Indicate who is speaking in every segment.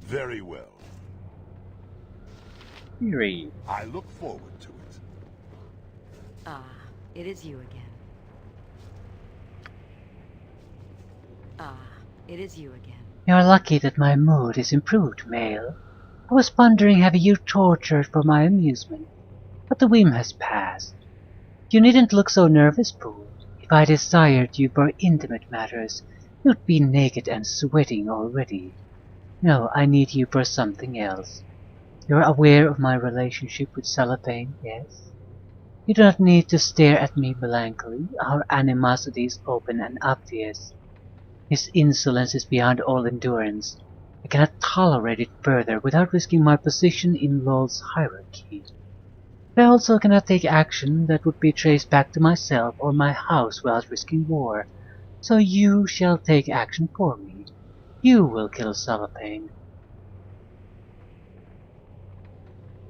Speaker 1: Very well.
Speaker 2: Theory.
Speaker 1: I look forward to it.
Speaker 3: Ah, it is you again. Ah, it is you again.
Speaker 4: You're lucky that my mood is improved, Male. I was pondering having you tortured for my amusement, but the whim has passed. You needn't look so nervous, Pooh. If I desired you for intimate matters, you'd be naked and sweating already. No, I need you for something else. You're aware of my relationship with Cellophane, yes? You do not need to stare at me blankly. Our animosity is open and obvious. His insolence is beyond all endurance. I cannot tolerate it further without risking my position in LOL's hierarchy. But I also cannot take action that would be traced back to myself or my house without risking war. So you shall take action for me. You will kill Cellophane.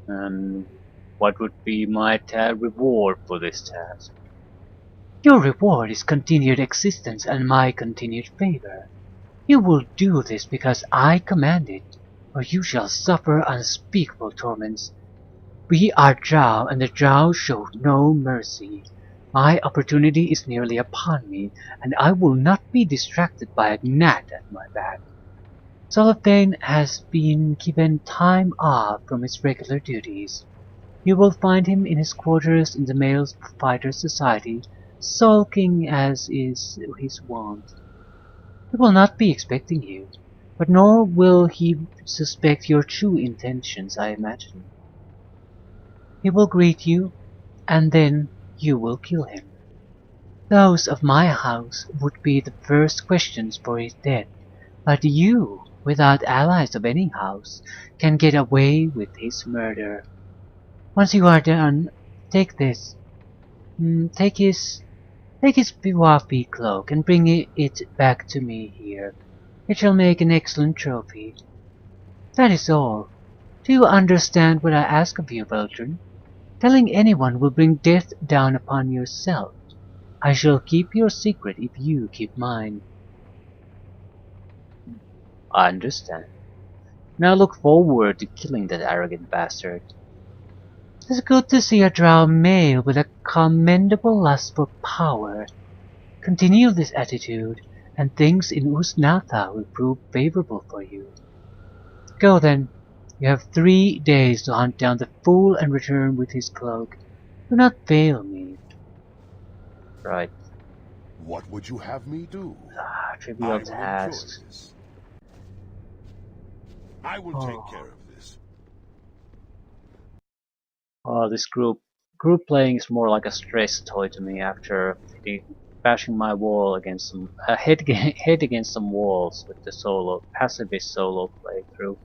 Speaker 2: And what would be my reward for this task?
Speaker 4: Your reward is continued existence and my continued favor. You will do this because I command it, or you shall suffer unspeakable torments. We are Drow, and the Drow show no mercy. My opportunity is nearly upon me, and I will not be distracted by a gnat at my back. Cellophane has been given time off from his regular duties. You will find him in his quarters in the Male Fighter Society, sulking as is his wont. He will not be expecting you, but nor will he suspect your true intentions, I imagine. He will greet you, and then you will kill him. Those of my house would be the first questions for his death, but you, without allies of any house, can get away with his murder. Once you are done, take this. Take his Biwapi cloak and bring it back to me here. It shall make an excellent trophy. That is all. Do you understand what I ask of you, Baldur? Telling anyone will bring death down upon yourself. I shall keep your secret if you keep mine.
Speaker 2: I understand. Now look forward to killing that arrogant bastard.
Speaker 4: It's good to see a drow male with a commendable lust for power. Continue this attitude, and things in Usnatha will prove favorable for you. Go then. You have 3 days to hunt down the fool and return with his cloak. Do not fail me.
Speaker 2: Right.
Speaker 1: What would you have me do?
Speaker 2: Trivial
Speaker 1: I will enjoy
Speaker 2: tasks.
Speaker 1: this. I will take care of this.
Speaker 2: Oh, this group playing is more like a stress toy to me after bashing my wall against some head against some walls with the pacifist solo playthrough.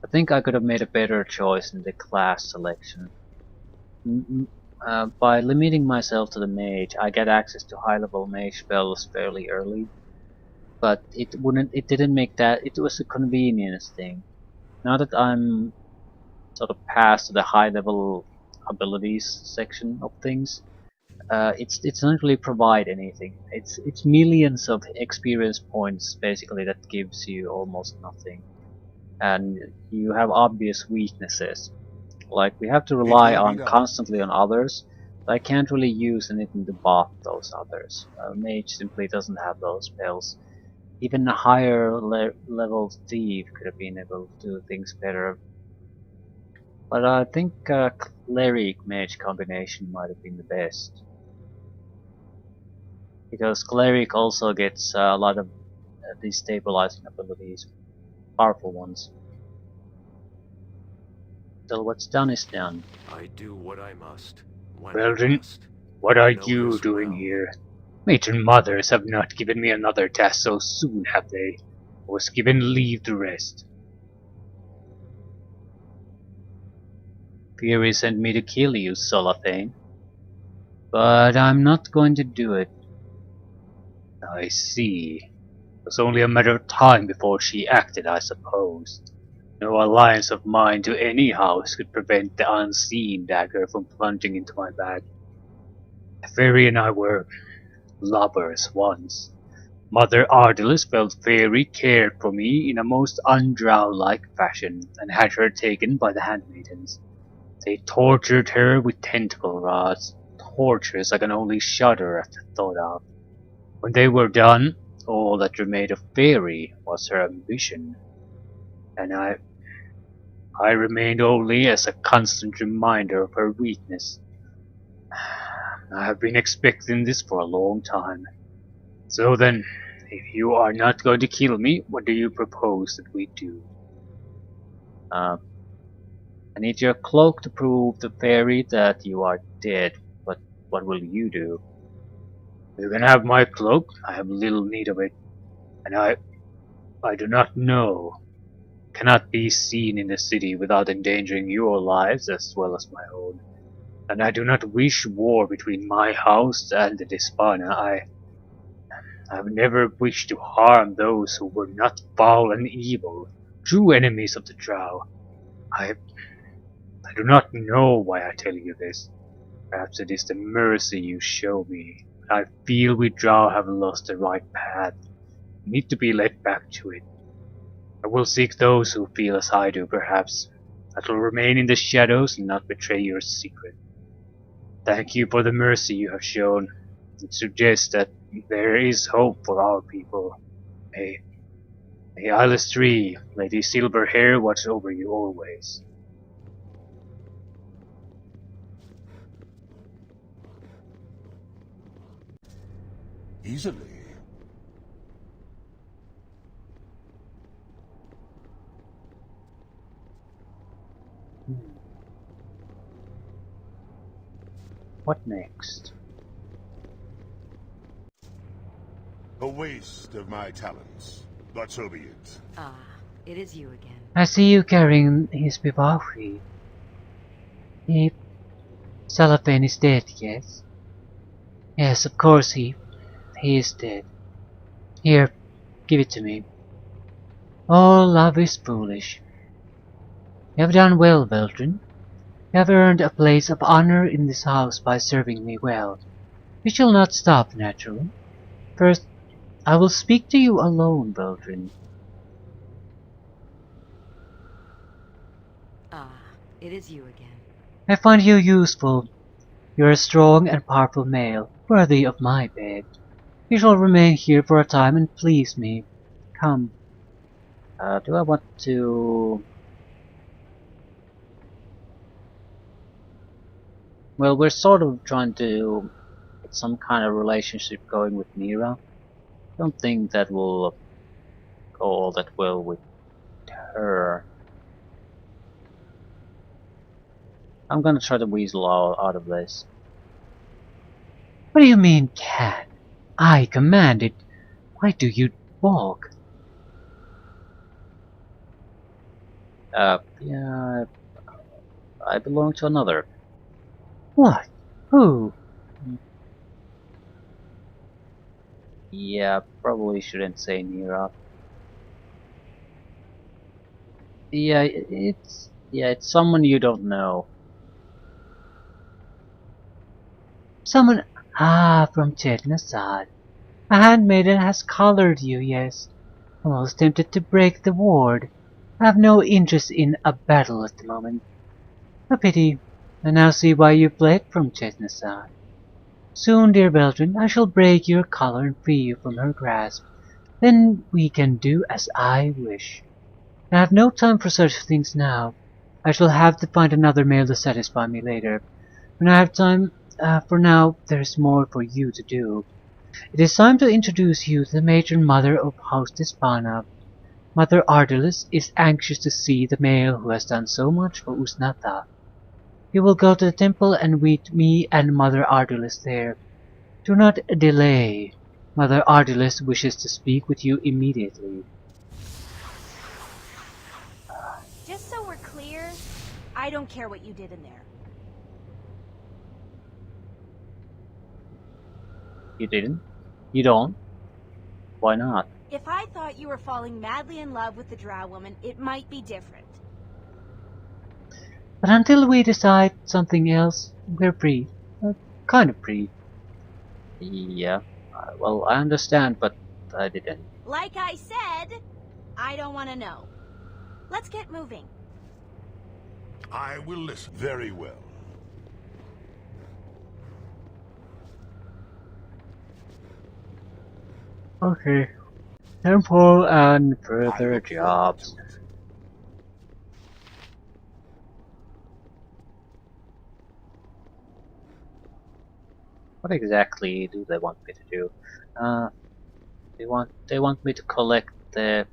Speaker 2: I think I could have made a better choice in the class selection. By limiting myself to the mage, I get access to high-level mage spells fairly early, but it didn't make that. It was a convenience thing. Now that I'm sort of past the high-level abilities section of things, it doesn't really provide anything. It's millions of experience points basically that gives you almost nothing, and you have obvious weaknesses. Like we have to
Speaker 1: It
Speaker 2: rely
Speaker 1: will be
Speaker 2: on
Speaker 1: done.
Speaker 2: constantly on others, but I can't really use anything to buff those others. Mage simply doesn't have those spells. Even a higher level thief could have been able to do things better. But I think cleric mage combination might have been the best. Because cleric also gets a lot of destabilizing abilities, powerful ones. Till what's done is done.
Speaker 5: I do what I must, when
Speaker 4: Well
Speaker 5: I
Speaker 4: then,
Speaker 5: must.
Speaker 4: what
Speaker 5: You
Speaker 4: are
Speaker 5: know
Speaker 4: you
Speaker 5: this
Speaker 4: doing
Speaker 5: well.
Speaker 4: here? Matron mothers have not given me another task so soon, have they? I was given leave to rest. Fury sent me to kill you, Solathane. But I'm not going to do it. I see. It was only a matter of time before she acted, I suppose. No alliance of mine to any house could prevent the unseen dagger from plunging into my back. Fury and I were lovers once. Mother Ardalis felt very cared for me in a most undrow-like fashion, and had her taken by the handmaidens. They tortured her with tentacle rods, tortures I can only shudder at the thought of. When they were done, all that remained of Fairy was her ambition, and I remained only as a constant reminder of her weakness. I have been expecting this for a long time. So then, if you are not going to kill me, what do you propose that we do?
Speaker 2: I need your cloak to prove to Fairy that you are dead, but what will you do?
Speaker 4: You can have my cloak, I have little need of it, and I do not know. Cannot be seen in the city without endangering your lives as well as my own. And I do not wish war between my house and the Despana. I have never wished to harm those who were not foul and evil, true enemies of the Drow. I do not know why I tell you this. Perhaps it is the mercy you show me. I feel we Drow have lost the right path. We need to be led back to it. I will seek those who feel as I do, perhaps. That will remain in the shadows and not betray your secret. Thank you for the mercy you have shown. It suggests that there is hope for our people. May Eyeless Tree, Lady Silverhair, watch over you always.
Speaker 1: Easily.
Speaker 2: What next?
Speaker 1: A waste of my talents. But so be it.
Speaker 3: Ah, it is you again.
Speaker 4: I see you carrying his Bibafi. He... Salafan is dead, yes? Yes, of course he is dead. Here, give it to me. All love is foolish. You have done well, Beltran. You have earned a place of honor in this house by serving me well. We shall not stop, naturally. First, I will speak to you alone, Beltran.
Speaker 3: Ah, it is you again.
Speaker 4: I find you useful. You are a strong and powerful male, worthy of my bed. You shall remain here for a time and please me. Come.
Speaker 2: Do I want to... Well, we're sort of trying to get some kind of relationship going with Mira. I don't think that will go all that well with her. I'm gonna try to weasel out of this.
Speaker 4: What do you mean, can? I command it. Why do you balk?
Speaker 2: Yeah, I belong to another.
Speaker 4: What? Who?
Speaker 2: Yeah, probably shouldn't say Mira. Yeah, it's someone you don't know.
Speaker 4: Someone... Ah, from Chetnasad. A handmaiden has collared you, yes. I'm almost tempted to break the ward. I have no interest in a battle at the moment. A pity. I now see why you fled from Chetnasad. Soon, dear Beltran, I shall break your collar and free you from her grasp. Then we can do as I wish. I have no time for such things now. I shall have to find another male to satisfy me later. When I have time, for now, there is more for you to do. It is time to introduce you to the matron mother of House Despana. Mother Ardalis is anxious to see the male who has done so much for Usnata. You will go to the temple and meet me and Mother Ardalis there. Do not delay. Mother Ardalis wishes to speak with you immediately.
Speaker 6: Just so we're clear, I don't care what you did in there.
Speaker 2: You didn't? You don't? Why not?
Speaker 6: If I thought you were falling madly in love with the drow woman, it might be different.
Speaker 4: But until we decide something else, we're free. Kind of free.
Speaker 2: Yeah, well, I understand, but I didn't.
Speaker 6: Like I said, I don't want to know. Let's get moving.
Speaker 1: I will listen. Very well.
Speaker 2: Okay. Temple and
Speaker 1: I
Speaker 2: further
Speaker 1: look forward
Speaker 2: jobs.
Speaker 1: to it.
Speaker 2: What exactly do they want me to do? They want me to collect the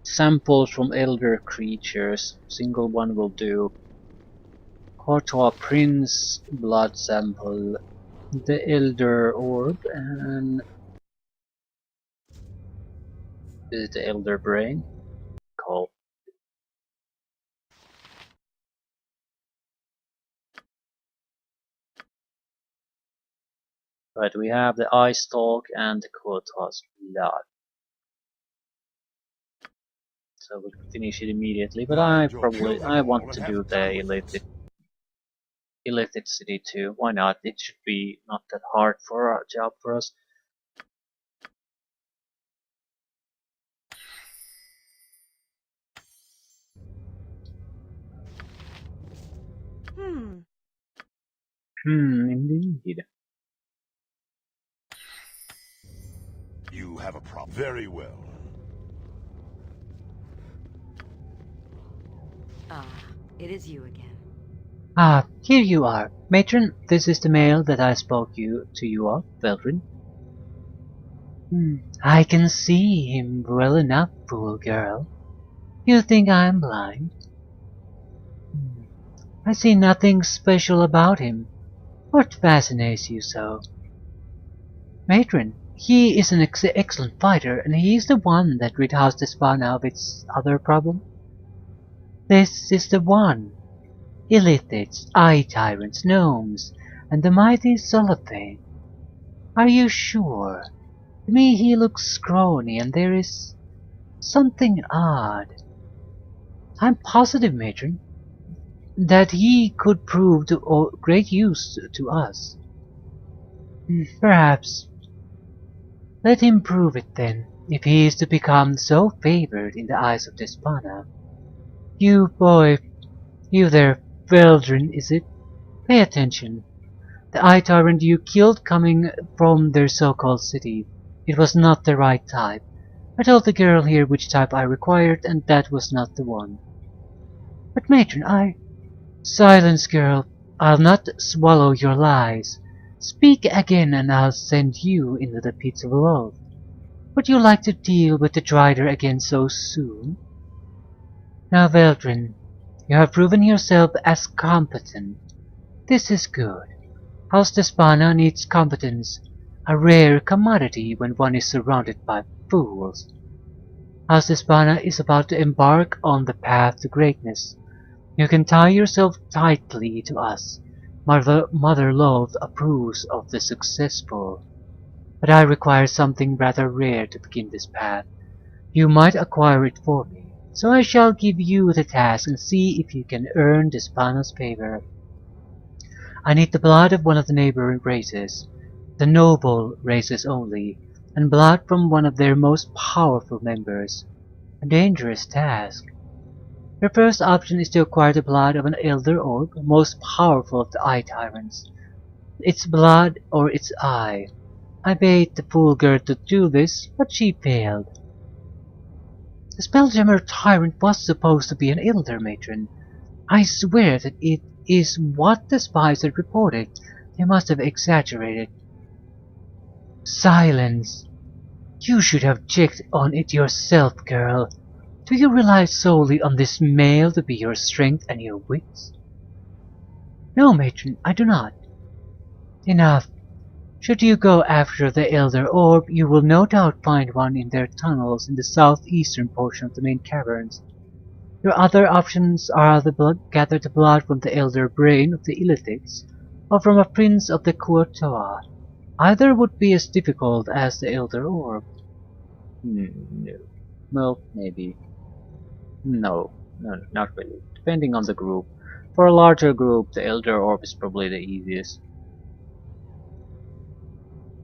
Speaker 2: samples from elder creatures. Single one will do. Courtois Prince blood sample, the elder orb, and is it the elder brain? Cool. Right, we have the eye stalk and the Courtois blood. So we'll finish it immediately, but I
Speaker 1: Mind you'll kill them all
Speaker 2: want
Speaker 1: and
Speaker 2: to
Speaker 1: have
Speaker 2: do
Speaker 1: done
Speaker 2: the
Speaker 1: with it.
Speaker 2: Illithid City too. Why not? It should be not that hard for a job for us. Indeed.
Speaker 1: You have a problem. Very well.
Speaker 3: Ah, it is you again.
Speaker 4: Ah, here you are. Matron, this is the mail that I spoke to you of, Veldrin. I can see him well enough, fool girl. You think I'm blind? I see nothing special about him. What fascinates you so? Matron, he is an excellent fighter, and he is the one that rid House Despana of its other problem. This is the one. Illithids, eye tyrants, gnomes, and the mighty Zolophane. Are you sure? To me he looks scrawny, and there is something odd. I'm positive, Matron, that he could prove to great use to us. Perhaps. Let him prove it then, if he is to become so favored in the eyes of Despana. You boy, you there, Veldrin, is it? Pay attention. The Eye Tyrant you killed coming from their so-called city. It was not the right type. I told the girl here which type I required, and that was not the one. But Matron, Silence, girl. I'll not swallow your lies. Speak again and I'll send you into the pits below. Would you like to deal with the Drider again so soon? Now, Veldrin, you have proven yourself as competent. This is good. House Despana needs competence, a rare commodity when one is surrounded by fools. House Despana is about to embark on the path to greatness. You can tie yourself tightly to us. Mother Love approves of the successful. But I require something rather rare to begin this path. You might acquire it for me, so I shall give you the task and see if you can earn Despana's favor. I need the blood of one of the neighboring races, the noble races only, and blood from one of their most powerful members. A dangerous task. Your first option is to acquire the blood of an elder orb, most powerful of the Eye Tyrants. Its blood or its eye. I bade the fool girl to do this, but she failed. The Spelljammer Tyrant was supposed to be an elder, Matron. I swear that it is what the spies had reported. They must have exaggerated. Silence! You should have checked on it yourself, girl. Do you rely solely on this mail to be your strength and your wits? No, Matron, I do not. Enough. Should you go after the Elder Orb, you will no doubt find one in their tunnels in the southeastern portion of the main caverns. Your other options are gather the blood from the Elder Brain of the Illithids, or from a prince of the Courtois. Either would be as difficult as the Elder Orb.
Speaker 2: No. Well, maybe. No, not really. Depending on the group. For a larger group, the Elder Orb is probably the easiest.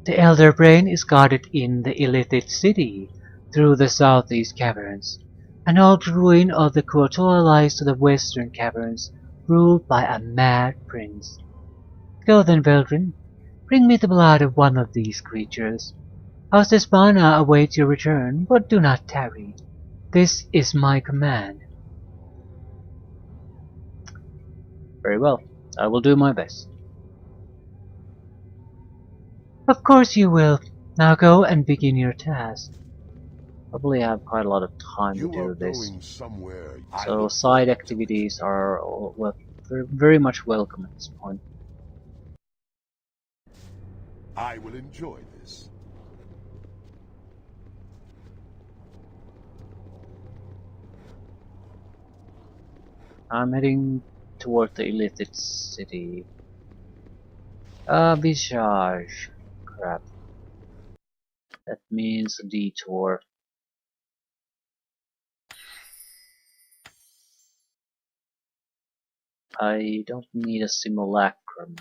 Speaker 4: The Elder Brain is guarded in the Illithid City, through the southeast caverns. An old ruin of the Kuotoa lies to the western caverns, ruled by a mad prince. Go then, Veldrin. Bring me the blood of one of these creatures. House Despana awaits your return, but do not tarry. This is my command.
Speaker 2: Very well. I will do my best.
Speaker 4: Of course you will. Now go and begin your task.
Speaker 2: Probably have quite a lot of time to
Speaker 1: You are
Speaker 2: do this.
Speaker 1: going somewhere. I
Speaker 2: So
Speaker 1: look
Speaker 2: side
Speaker 1: forward to it.
Speaker 2: activities are well, very much welcome at this point.
Speaker 1: I will enjoy this.
Speaker 2: I'm heading toward the Illithid City. Visage. Crap. That means a detour. I don't need a simulacrum.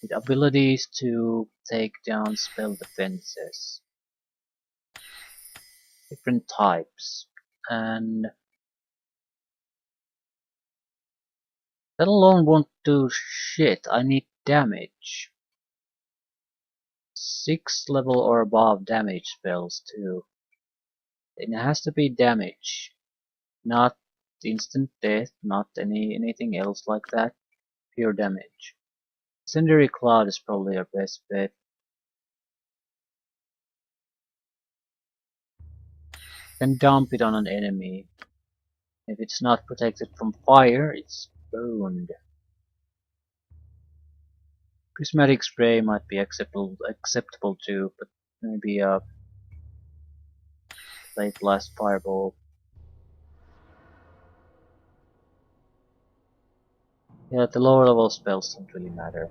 Speaker 2: With abilities to take down spell defenses. Different types. And that alone won't do shit. I need damage. 6 level or above damage spells too. It has to be damage. Not instant death, not anything else like that. Pure damage. Incendiary Cloud is probably our best bet. Then dump it on an enemy. If it's not protected from fire, it's burned. Prismatic Spray might be acceptable too, but maybe a Late Blast Fireball. Yeah, the lower level spells don't really matter.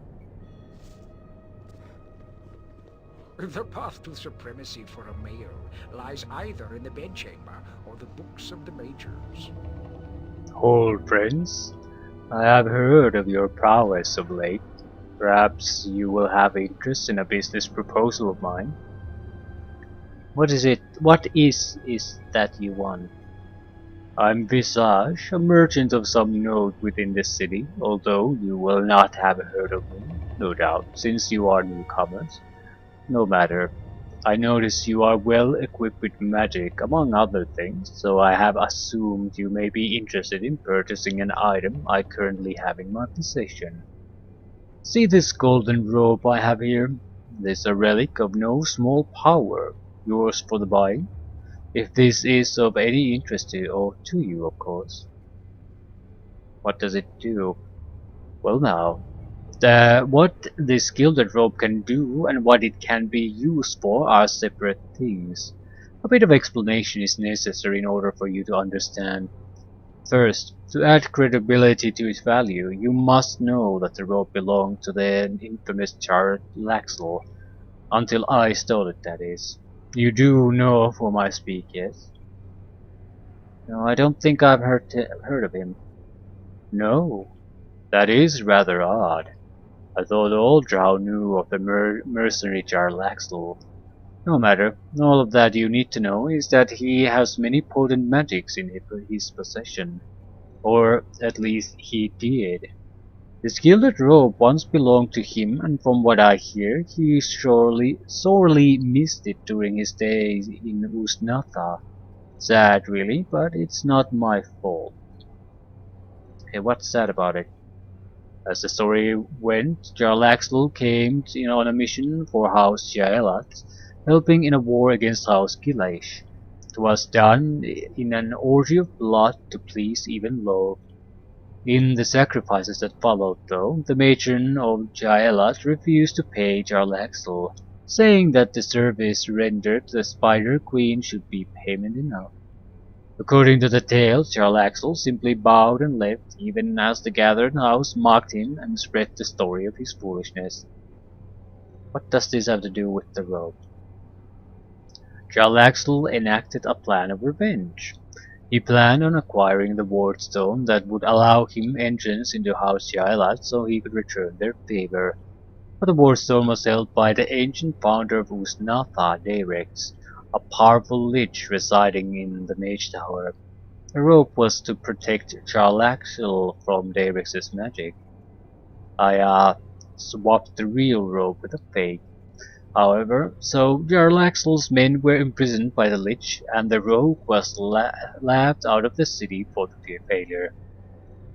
Speaker 7: The path to supremacy for a male lies either in the bedchamber or the books of the majors.
Speaker 2: Old friends, I have heard of your prowess of late. Perhaps you will have interest in a business proposal of mine. What is it? What is that you want? I'm Visage, a merchant of some note within the city, although you will not have heard of me, no doubt, since you are newcomers. No matter. I notice you are well equipped with magic, among other things, so I have assumed you may be interested in purchasing an item I currently have in my possession. See this golden robe I have here? This is a relic of no small power, yours for the buying, if this is of any interest to you, of course. What does it do? Well now, what this gilded robe can do and what it can be used for are separate things. A bit of explanation is necessary in order for you to understand. First, to add credibility to its value, you must know that the robe belonged to the infamous Charlotte Laxlaw, until I stole it, that is. You do know of whom I speak, yes? No, I don't think I've heard of him. No, that is rather odd. I thought all Drow knew of the mercenary Jarlaxle. No matter, all of that you need to know is that he has many potent magics in his possession. Or, at least, he did. This gilded robe once belonged to him, and from what I hear, he sorely missed it during his days in Usnatha. Sad, really, but it's not my fault. Okay, what's sad about it? As the story went, Jarlaxle came on a mission for House Jaelat, helping in a war against House Gilesh. It was done in an orgy of blood to please even Lo. In the sacrifices that followed, though, the matron of Jaelat refused to pay Jarlaxle, saying that the service rendered to the Spider Queen should be payment enough. According to the tale, Jarlaxle simply bowed and left, even as the gathered house mocked him and spread the story of his foolishness. What does this have to do with the robe? Jarlaxle enacted a plan of revenge. He planned on acquiring the ward stone that would allow him entrance into House Jaelat so he could return their favor. But the Warstone was held by the ancient founder of Usnatha, Darex, a powerful lich residing in the Mage Tower. The rope was to protect Jarlaxle from Darex's magic. I swapped the real rope with a fake. However, so Jarlaxle's men were imprisoned by the Lich, and the rogue was laughed out of the city for the failure.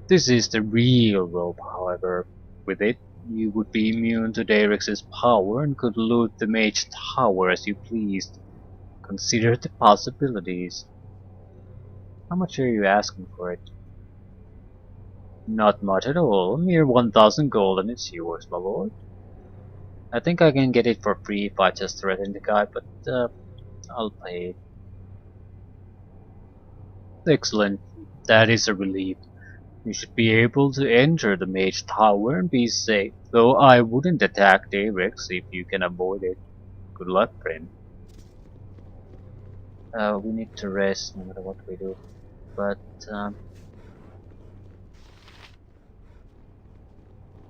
Speaker 2: This is the real rope, however. With it, you would be immune to Darex's power and could loot the Mage Tower as you pleased. Consider the possibilities. How much are you asking for it? Not much at all, mere 1,000 gold and it's yours, my lord. I think I can get it for free if I just threaten the guy, but I'll pay it. Excellent, that is a relief. You should be able to enter the Mage Tower and be safe, though I wouldn't attack Darex if you can avoid it. Good luck, friend. We need to rest no matter what we do, but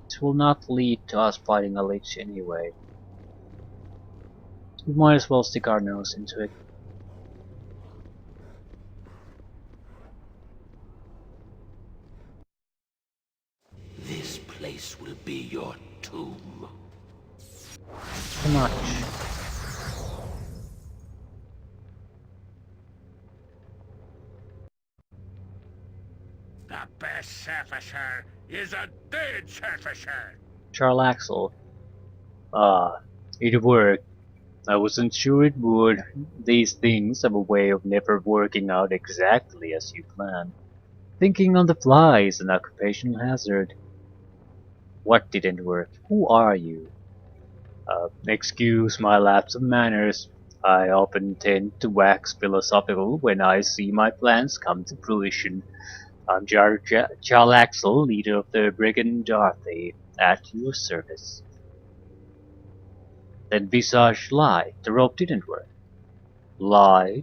Speaker 2: it will not lead to us fighting a Lich anyway. We might as well stick our nose into it.
Speaker 8: This place will be your tomb.
Speaker 2: Too much.
Speaker 7: The best surfacer is a dead surfacer.
Speaker 2: Jarlaxle. Ah, it worked. I wasn't sure it would. These things have a way of never working out exactly as you plan. Thinking on the fly is an occupational hazard. What didn't work? Who are you? Excuse my lapse of manners. I often tend to wax philosophical when I see my plans come to fruition. I'm Jarlaxle, leader of the Brigand Darthy, at your service. Then Visage lied. The rope didn't work. Lied?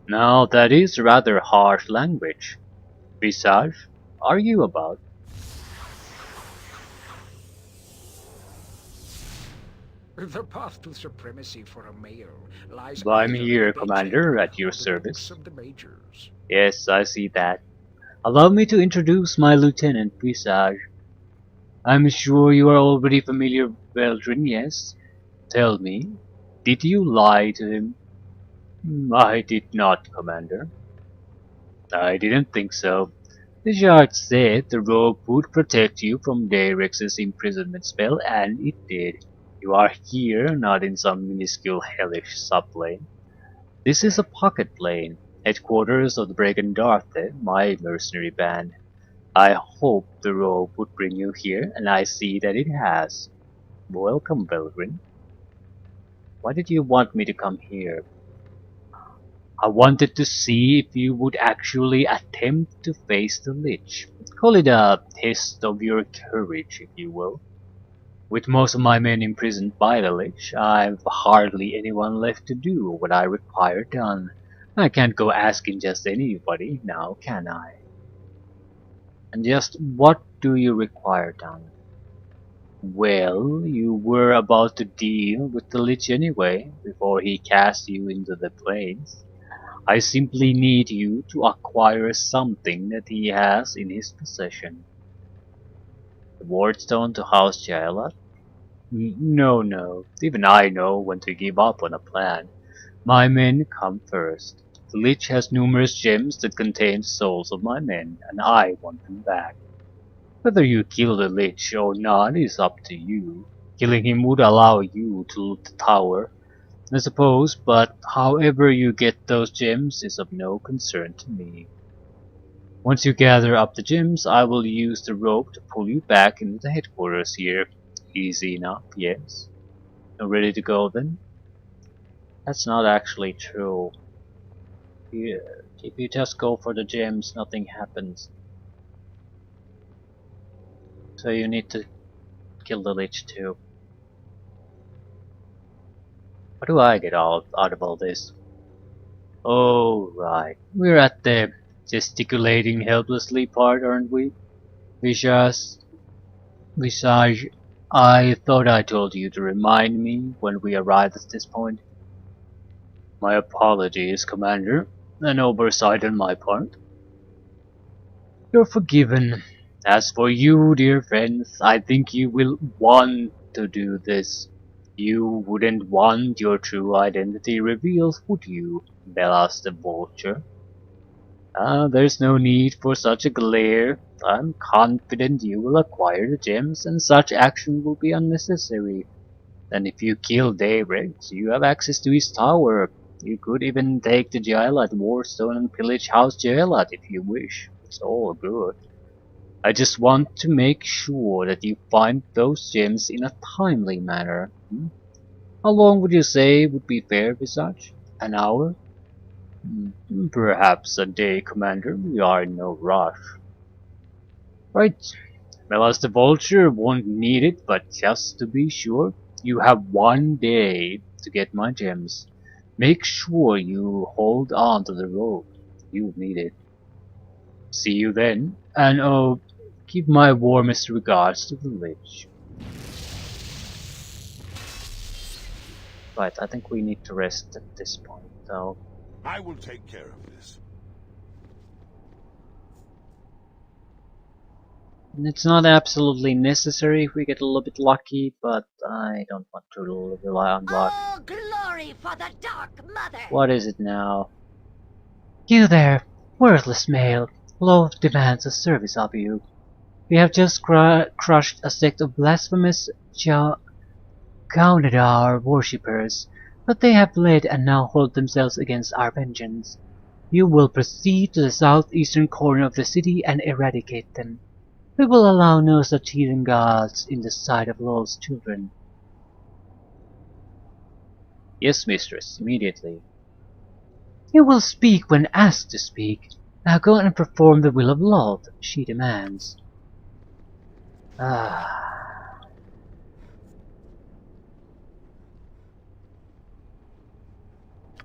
Speaker 2: Now that is rather harsh language. Visage, are you about?
Speaker 7: The path to supremacy for a mayor lies
Speaker 2: I'm
Speaker 7: either in
Speaker 2: here,
Speaker 7: the
Speaker 2: Commander,
Speaker 7: bedchamber
Speaker 2: at your
Speaker 7: or the
Speaker 2: service.
Speaker 7: books of the majors.
Speaker 2: Yes, I see that. Allow me to introduce my Lieutenant, Visage. I'm sure you are already familiar with Veldrin, yes? Tell me, did you lie to him? I did not, Commander. I didn't think so. The Shard said the rope would protect you from Darex's imprisonment spell, and it did. You are here, not in some minuscule hellish sublane. This is a pocket plane, headquarters of the Brigand Darthe, my mercenary band. I hoped the rope would bring you here, and I see that it has. Welcome, Belgrin. Why did you want me to come here? I wanted to see if you would actually attempt to face the Lich. Call it a test of your courage, if you will. With most of my men imprisoned by the Lich, I've hardly anyone left to do what I require done. I can't go asking just anybody now, can I? And just what do you require done? Well, you were about to deal with the Lich anyway, before he cast you into the plains. I simply need you to acquire something that he has in his possession. The wardstone to house Jaelat? No. Even I know when to give up on a plan. My men come first. The Lich has numerous gems that contain the souls of my men, and I want them back. Whether you kill the Lich or not is up to you. Killing him would allow you to loot the tower, I suppose, but however you get those gems is of no concern to me. Once you gather up the gems, I will use the rope to pull you back into the headquarters here. Easy enough, yes? You ready to go then? That's not actually true. If you just go for the gems, nothing happens. So you need to kill the Lich too. What do I get out of all this? Oh, right. We're at the gesticulating helplessly part, aren't we? Visage, I thought I told you to remind me when we arrived at this point. My apologies, Commander. An oversight on my part. You're forgiven. As for you, dear friends, I think you will want to do this. You wouldn't want your true identity revealed, would you, Bellas the Vulture? There's no need for such a glare. I'm confident you will acquire the gems and such action will be unnecessary. And if you kill Daybreaks, you have access to his tower. You could even take the jail at Warstone and pillage House Jaelat if you wish. It's all good. I just want to make sure that you find those gems in a timely manner. How long would you say would be fair, Visage? An hour? Perhaps a day, Commander. We are in no rush. Right. Well, as the Vulture won't need it, but just to be sure, you have 1 day to get my gems. Make sure you hold on to the rope. You'll need it. See you then, and oh, give my warmest regards to the Lich. Right, I think we need to rest at this point, though.
Speaker 1: I will take care of this.
Speaker 2: It's not absolutely necessary if we get a little bit lucky, but I don't want to rely on luck.
Speaker 3: All glory for the Dark Mother!
Speaker 2: What is it now?
Speaker 4: You there, worthless male. Love demands a service of you. We have just crushed a sect of blasphemous Gaunadar worshippers, but they have fled and now hold themselves against our vengeance. You will proceed to the southeastern corner of the city and eradicate them. We will allow no such heathen gods in the sight of Lol's children.
Speaker 2: Yes, mistress, immediately.
Speaker 4: You will speak when asked to speak. Now go and perform the will of Lol, she demands.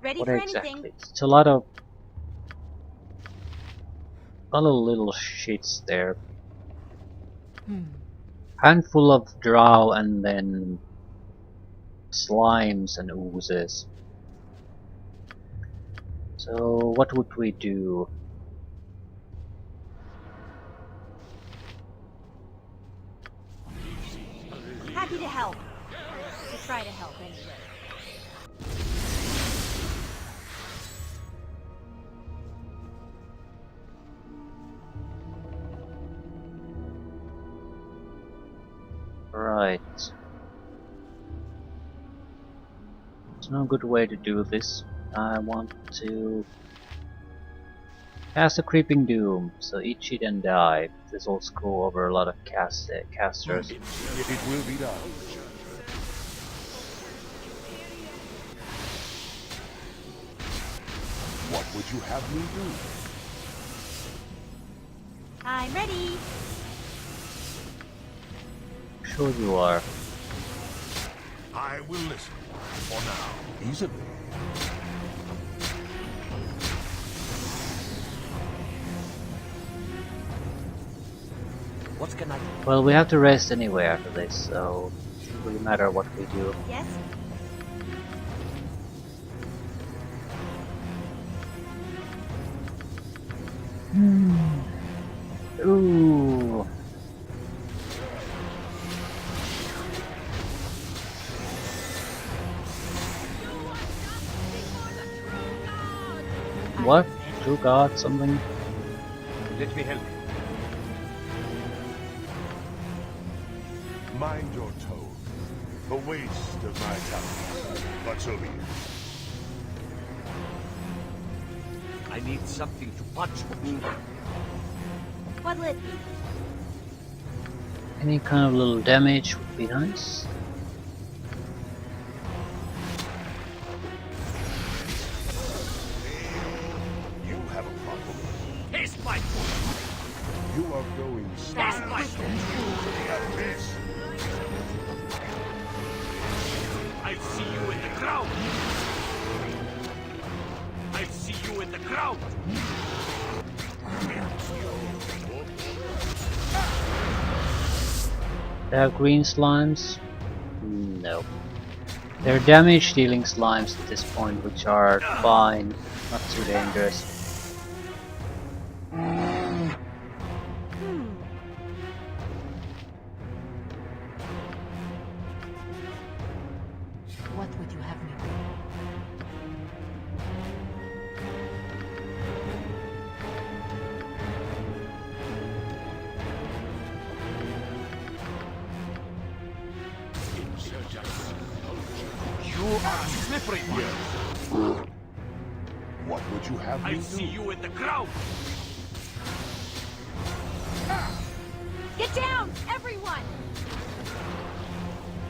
Speaker 6: Ready
Speaker 2: What
Speaker 6: for
Speaker 2: exactly?
Speaker 6: anything?
Speaker 2: It's a lot of little shits there. Handful of drow and then slimes and oozes. So what would we do?
Speaker 6: Happy to help. To try to help anyway.
Speaker 2: Right. There's no good way to do this. I want to cast a Creeping Doom, so eat shit and die. This will screw over a lot of casters.
Speaker 1: It will be done. What would you have me do?
Speaker 6: I'm ready.
Speaker 2: Sure you are.
Speaker 1: I will listen. For now, easily.
Speaker 8: What can I do?
Speaker 2: Well, we have to rest anyway after this, so it doesn't really matter what we do.
Speaker 6: Yes?
Speaker 2: Ooh. What? True God, something?
Speaker 8: Let me help you.
Speaker 1: Mind your tone. The waste of my talents. But so be it.
Speaker 8: I need something to punch with.
Speaker 6: What'll it be?
Speaker 2: Any kind of little damage would be nice.
Speaker 1: You have a problem.
Speaker 8: Taste my foot!
Speaker 1: You are going
Speaker 8: Taste my
Speaker 1: to the abyss.
Speaker 8: I see you in the crowd! I see you in the crowd!
Speaker 2: They have green slimes? No. They're damage dealing slimes at this point, which are fine, not too dangerous.
Speaker 3: What would you have me do?
Speaker 8: You are slippery one.
Speaker 1: What would you have me
Speaker 8: I
Speaker 1: do?
Speaker 8: see you in the ground.
Speaker 6: Get down, everyone!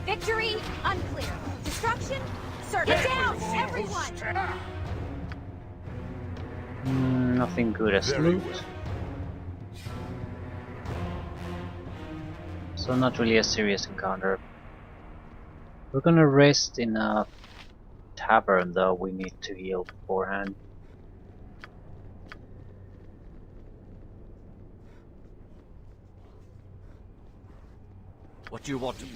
Speaker 6: Victory unclear. Destruction certain. Get down, everyone!
Speaker 2: Nothing good as
Speaker 1: Very
Speaker 2: loot.
Speaker 1: well.
Speaker 2: So not really a serious encounter. We're gonna rest in a tavern though, we need to heal beforehand.
Speaker 8: What do you want to do?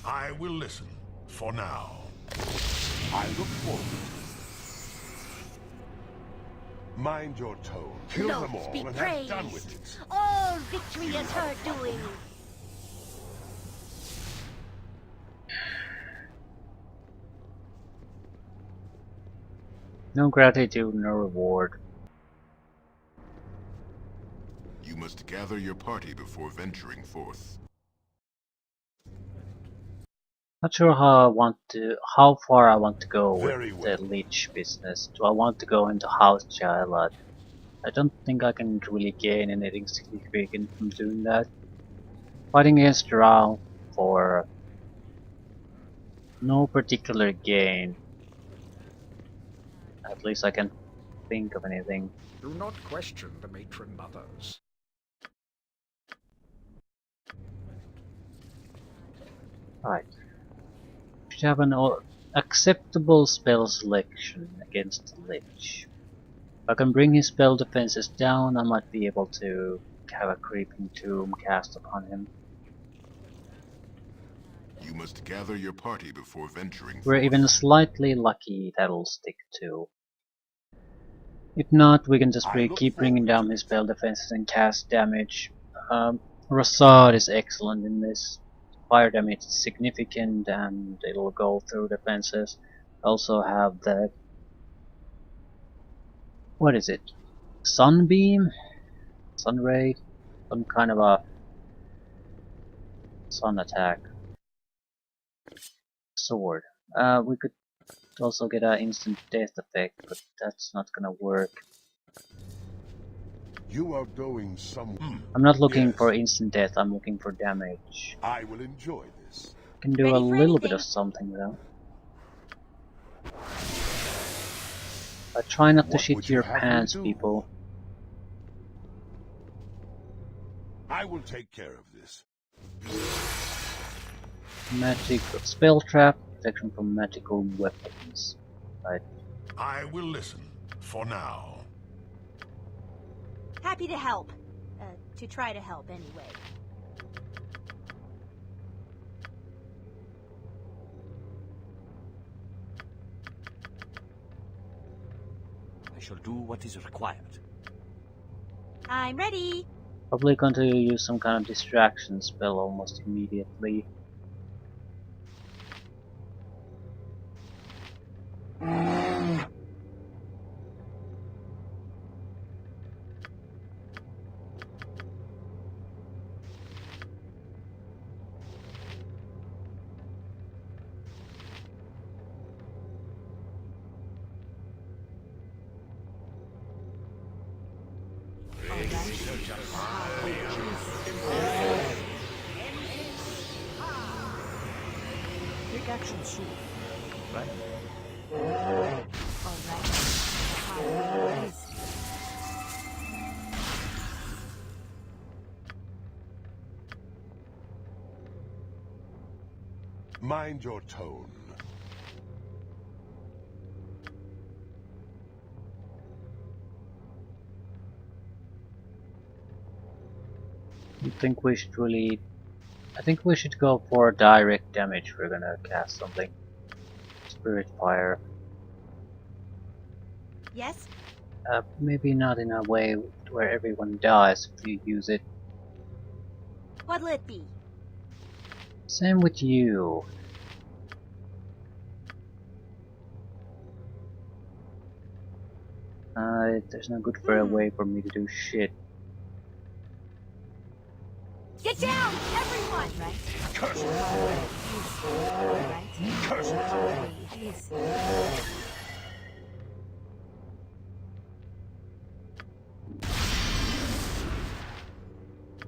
Speaker 1: I will listen, for now. I look forward. Mind your tone. Kill them all and have done with it.
Speaker 6: All victory is her doing.
Speaker 2: No gratitude, no reward.
Speaker 9: You must gather your party before venturing forth.
Speaker 2: Not sure how far I want to go
Speaker 1: Very
Speaker 2: with
Speaker 1: well.
Speaker 2: the leech business. Do I want to go into House Chilad? I don't think I can really gain anything significant from doing that. Fighting against Drow for no particular gain. At least I can think of anything.
Speaker 7: Do not question the matron mothers.
Speaker 2: Right. Should have an acceptable spell selection against the Lich. If I can bring his spell defenses down, I might be able to have a Creeping Tomb cast upon him.
Speaker 9: You must gather your party before venturing
Speaker 2: We're
Speaker 9: forth.
Speaker 2: even slightly lucky that'll stick too. If not, we can just keep bringing down his spell defenses and cast damage. Rasad is excellent in this. Fire damage is significant and it'll go through defenses. Also have the... what is it? Sunbeam? Sunray? Some kind of a sun attack. Sword. We could also get an instant death effect, but that's not gonna work.
Speaker 1: You are going somewhere.
Speaker 2: I'm not looking
Speaker 1: Yes.
Speaker 2: for instant death, I'm looking for damage.
Speaker 1: I will enjoy this.
Speaker 2: Can do
Speaker 6: Ready
Speaker 2: a
Speaker 6: for
Speaker 2: little bit
Speaker 6: anything.
Speaker 2: of something though. But try not to
Speaker 1: What
Speaker 2: shit
Speaker 1: would you
Speaker 2: your
Speaker 1: have me
Speaker 2: pants,
Speaker 1: do?
Speaker 2: people.
Speaker 1: I will take care of this.
Speaker 2: Magic spell trap, protection from magical weapons. Right.
Speaker 1: I will listen, for now.
Speaker 6: Happy to help. To try to help anyway.
Speaker 8: I shall do what is required.
Speaker 6: I'm ready.
Speaker 2: Probably going to use some kind of distraction spell almost immediately.
Speaker 8: Take action soon, right?
Speaker 3: All right.
Speaker 1: Mind your tone.
Speaker 2: think we should really... I think we should go for direct damage if we're gonna cast something. Spirit Fire.
Speaker 6: Yes?
Speaker 2: Maybe not in a way where everyone dies if you use it.
Speaker 6: What'll it be?
Speaker 2: Same with you. There's no good for a way for me to do shit.
Speaker 6: Get down, everyone!
Speaker 3: Right?
Speaker 1: Curse it!
Speaker 3: Right?
Speaker 1: Curse it!
Speaker 3: Please.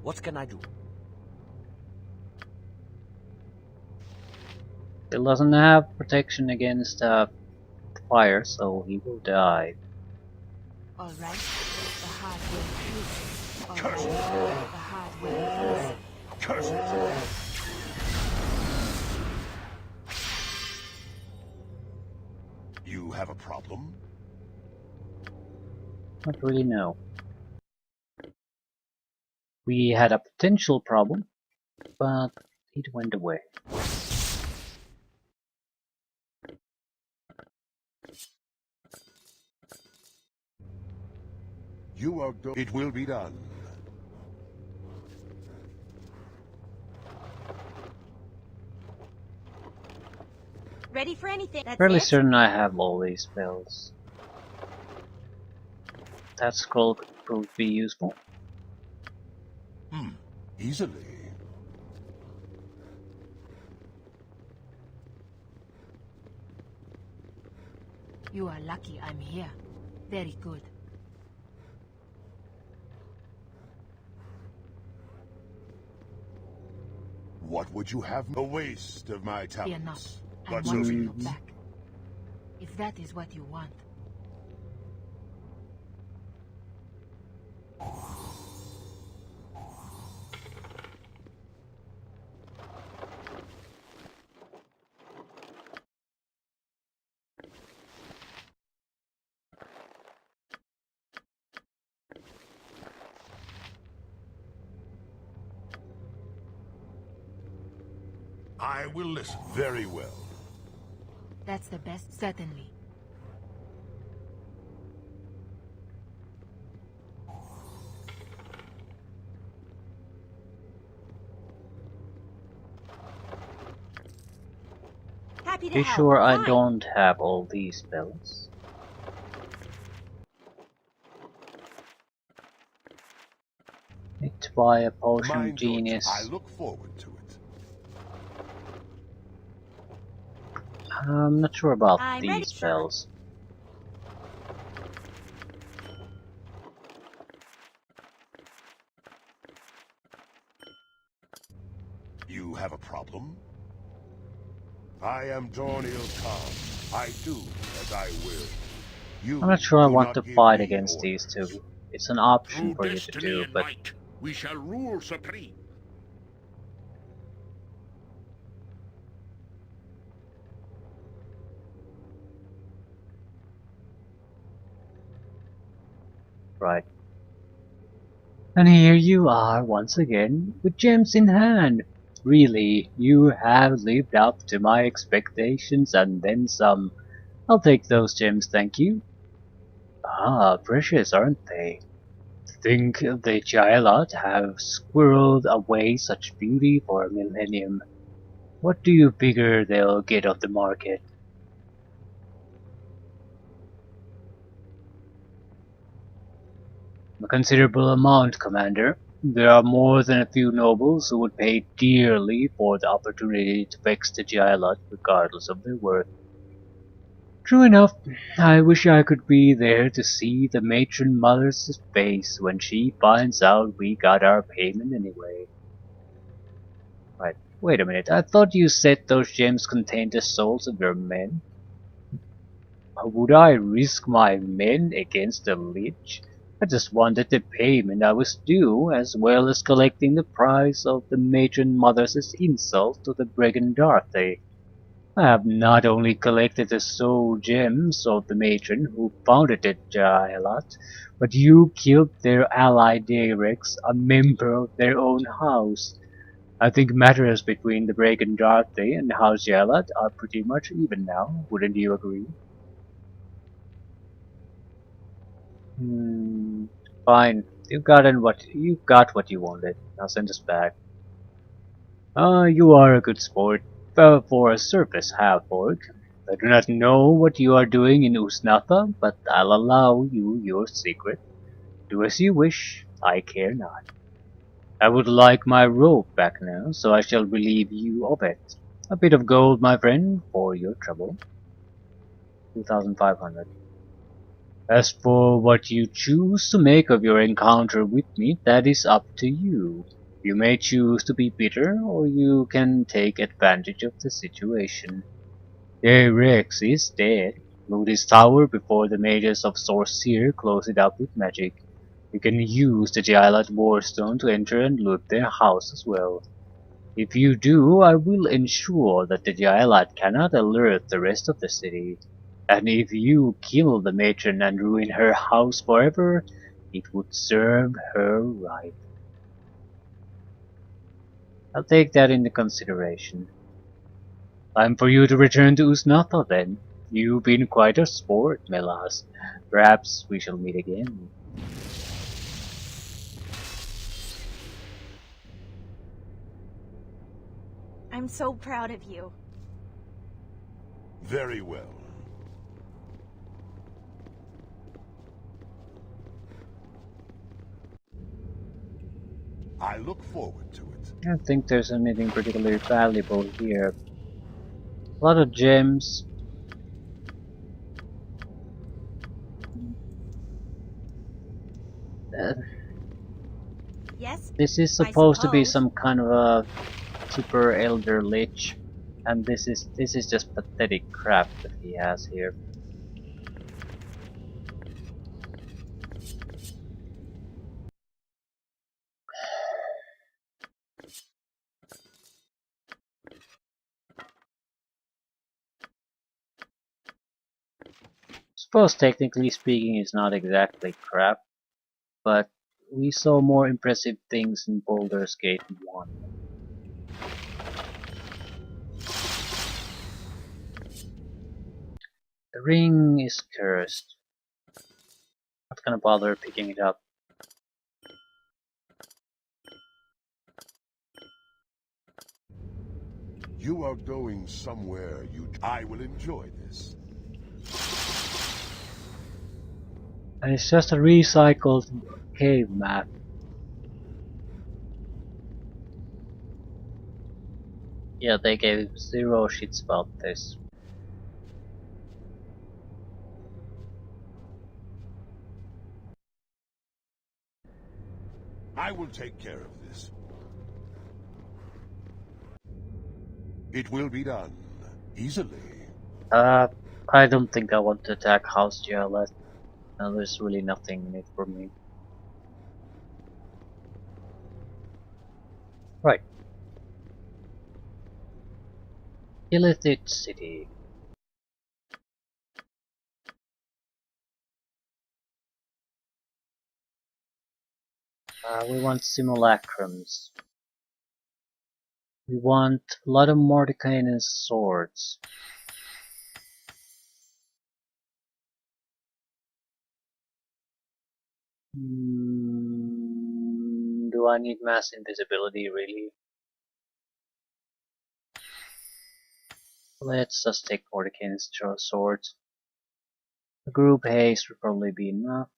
Speaker 8: What can I do?
Speaker 2: Still doesn't have protection against fire, so he will die.
Speaker 3: All right. The hard way, please. All
Speaker 1: Curse
Speaker 3: right.
Speaker 1: it!
Speaker 3: The hard way, please.
Speaker 1: Curse it! You have a problem?
Speaker 2: Not really, no. We had a potential problem, but it went away.
Speaker 1: You are it will be done.
Speaker 6: Ready for anything? That's
Speaker 2: Fairly
Speaker 6: it?
Speaker 2: certain I have all these spells. That scroll could prove to be useful.
Speaker 1: Easily.
Speaker 3: You are lucky I'm here. Very good.
Speaker 1: What would you have? A waste of my
Speaker 3: Fear not.
Speaker 1: talents.
Speaker 3: I'm
Speaker 1: But so
Speaker 3: watching
Speaker 1: be
Speaker 3: your
Speaker 1: it.
Speaker 3: back. If that is what you want.
Speaker 1: I will listen. Very well.
Speaker 3: That's the best, certainly.
Speaker 6: Happy to
Speaker 2: Be
Speaker 6: help.
Speaker 2: sure I
Speaker 6: Fine.
Speaker 2: don't have all these spells. Need to buy a potion
Speaker 1: Mind your
Speaker 2: genius.
Speaker 1: I look forward to it.
Speaker 2: I'm not sure about
Speaker 6: I'm
Speaker 2: these
Speaker 6: ready,
Speaker 2: spells.
Speaker 1: You have a problem? I am Dorniel Khan. I do as I will. You
Speaker 2: I'm not sure I
Speaker 1: do
Speaker 2: want
Speaker 1: not
Speaker 2: to
Speaker 1: give
Speaker 2: fight
Speaker 1: me
Speaker 2: against
Speaker 1: orders.
Speaker 2: these two. It's an option
Speaker 7: Through
Speaker 2: for you to
Speaker 7: destiny
Speaker 2: do,
Speaker 7: and
Speaker 2: but
Speaker 7: might, we shall rule supreme.
Speaker 2: right. And here you are once again, with gems in hand. Really, you have lived up to my expectations and then some. I'll take those gems, thank you. Ah, precious, aren't they? To think the Gialot have squirreled away such beauty for a millennium. What do you figure they'll get off the market? A considerable amount, Commander. There are more than a few nobles who would pay dearly for the opportunity to vex the Gialot regardless of their worth. True enough, I wish I could be there to see the matron mother's face when she finds out we got our payment anyway. Right, wait a minute, I thought you said those gems contained the souls of your men? Would I risk my men against the Lich? I just wanted the payment I was due, as well as collecting the price of the matron mother's insult to the brigand Darthay.
Speaker 4: I have not only collected the soul gems of the matron who founded the Jailat, but you killed their ally Darex, a member of their own house. I think matters between the Breaking Darkday and House Jailat are pretty much even now, wouldn't you agree? Hmm, fine. You got what you wanted. Now send us back. You are a good sport, for a surface half-orc. I do not know what you are doing in Usnatha, but I'll allow you your secret. Do as you wish, I care not. I would like my robe back now, so I shall relieve you of it. A bit of gold, my friend, for your trouble. 2,500. As for what you choose to make of your encounter with me, that is up to you. You may choose to be bitter, or you can take advantage of the situation. Rex is dead. Loot his tower before the mages of Sorcerer close it up with magic. You can use the Gilat Warstone to enter and loot their house as well. If you do, I will ensure that the Gilat cannot alert the rest of the city. And if you kill the matron and ruin her house forever, it would serve her right. I'll take that into consideration. Time for you to return to Usnatha then. You've been quite a sport, Melas. Perhaps we shall meet again.
Speaker 6: I'm so proud of you.
Speaker 1: Very well. I look forward to it.
Speaker 2: I don't think there's anything particularly valuable here. A lot of gems. Uh,
Speaker 6: Yes?
Speaker 2: this is
Speaker 6: I
Speaker 2: supposed to be
Speaker 6: suppose.
Speaker 2: some kind of a super elder lich, and this is just pathetic crap that he has here. Suppose technically speaking it's not exactly crap, but we saw more impressive things in Baldur's Gate 1. The ring is cursed. Not gonna bother picking it up.
Speaker 1: You are going somewhere I will enjoy this.
Speaker 2: And it's just a recycled cave map. Yeah, they gave zero shits about this.
Speaker 1: I will take care of this. It will be done easily.
Speaker 2: I don't think I want to attack House Jailet. There's really nothing in it for me. Right. Illithid City. We want simulacrums. We want a lot of Mordenkainen's swords. Do I need mass invisibility, really? Let's just take Mordenkainen's swords. A group haste would probably be enough.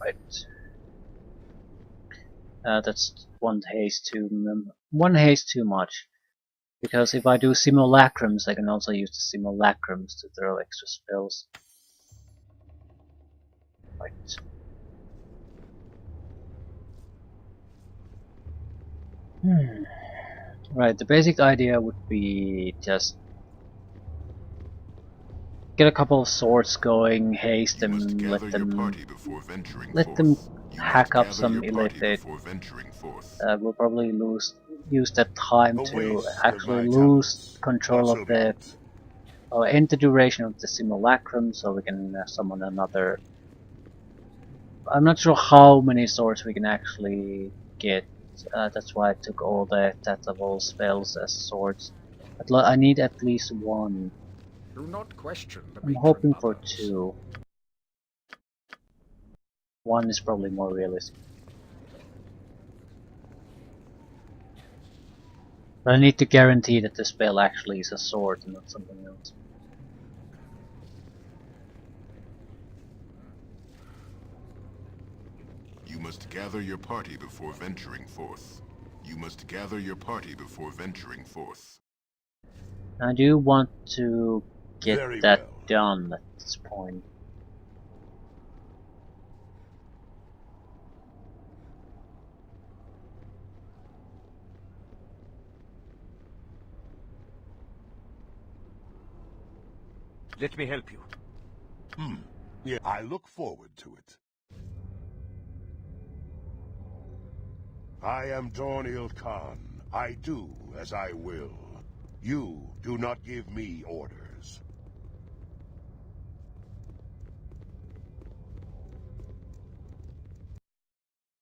Speaker 2: Right. That's one haste too much. Because if I do simulacrums, I can also use the simulacrums to throw extra spells. Right. Right, the basic idea would be just get a couple of swords going, haste them, let them hack up
Speaker 9: gather
Speaker 2: some
Speaker 9: your party
Speaker 2: illithid,
Speaker 9: before venturing forth.
Speaker 2: we'll probably use that time
Speaker 1: A
Speaker 2: to
Speaker 1: waste of
Speaker 2: actually
Speaker 1: my
Speaker 2: lose
Speaker 1: talents,
Speaker 2: control
Speaker 1: but
Speaker 2: of
Speaker 1: so be
Speaker 2: the
Speaker 1: it.
Speaker 2: or end the duration of the simulacrum, so we can summon another. I'm not sure how many swords we can actually get. That's why I took all the tatable spells as swords. I need at least one.
Speaker 7: Do not question the
Speaker 2: I'm
Speaker 7: matron
Speaker 2: hoping for
Speaker 7: mothers.
Speaker 2: 2. One is probably more realistic. But I need to guarantee that the spell actually is a sword and not something else.
Speaker 9: You must gather your party before venturing forth. You must gather your party before venturing forth.
Speaker 2: I do want to get
Speaker 1: Very
Speaker 2: that
Speaker 1: well.
Speaker 2: done at this point.
Speaker 8: Let me help you.
Speaker 1: Yeah, I look forward to it. I am Dorniel Khan. I do as I will. You do not give me orders.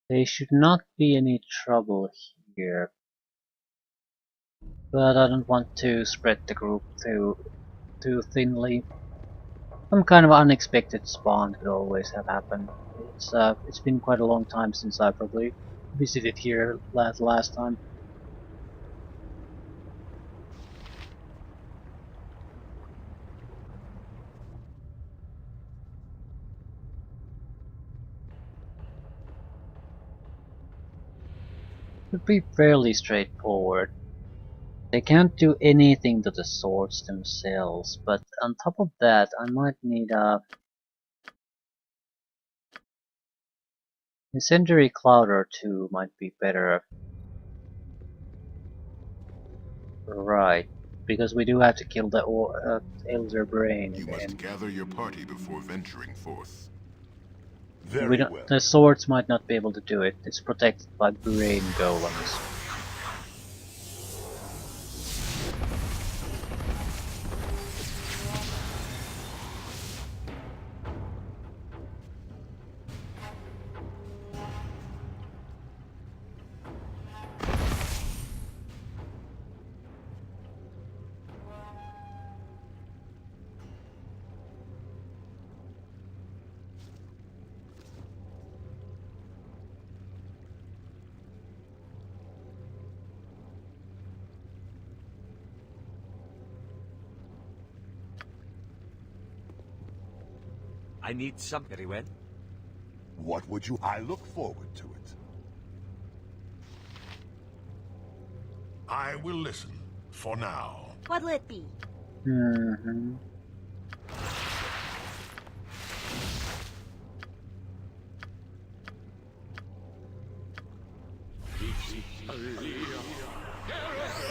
Speaker 2: There should not be any trouble here. But I don't want to spread the group too thinly. Some kind of unexpected spawn could always have happened. It's been quite a long time since I probably visited here last time. Should be fairly straightforward. They can't do anything to the swords themselves, but on top of that, I might need a incendiary cloud or two. Might be better. Right, because we do have to kill the Elder Brain in
Speaker 9: You
Speaker 2: the
Speaker 9: must
Speaker 2: end.
Speaker 9: gather your party before venturing forth.
Speaker 1: Very well.
Speaker 2: The swords might not be able to do it. It's protected by brain golems.
Speaker 8: I need some very well.
Speaker 1: What would you? I look forward to it. I will listen for now.
Speaker 6: What'll it be?
Speaker 2: Mm-hmm.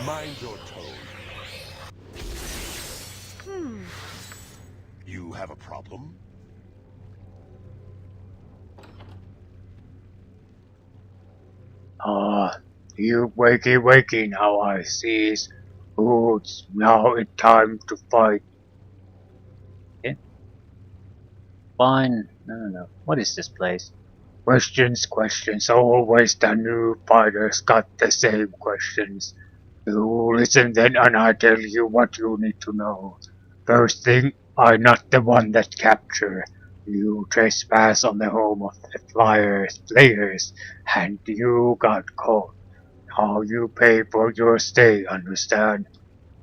Speaker 1: Mind your tone. You have a problem?
Speaker 4: Ah, you wakey now I sees. Oh, it's now it's time to fight.
Speaker 2: Okay. Fine. No. What is this place?
Speaker 4: Questions, always the new fighters got the same questions. You listen then and I tell you what you need to know. First thing, I'm not the one that capture. You trespass on the home of the flayers, and you got caught. Now you pay for your stay, understand?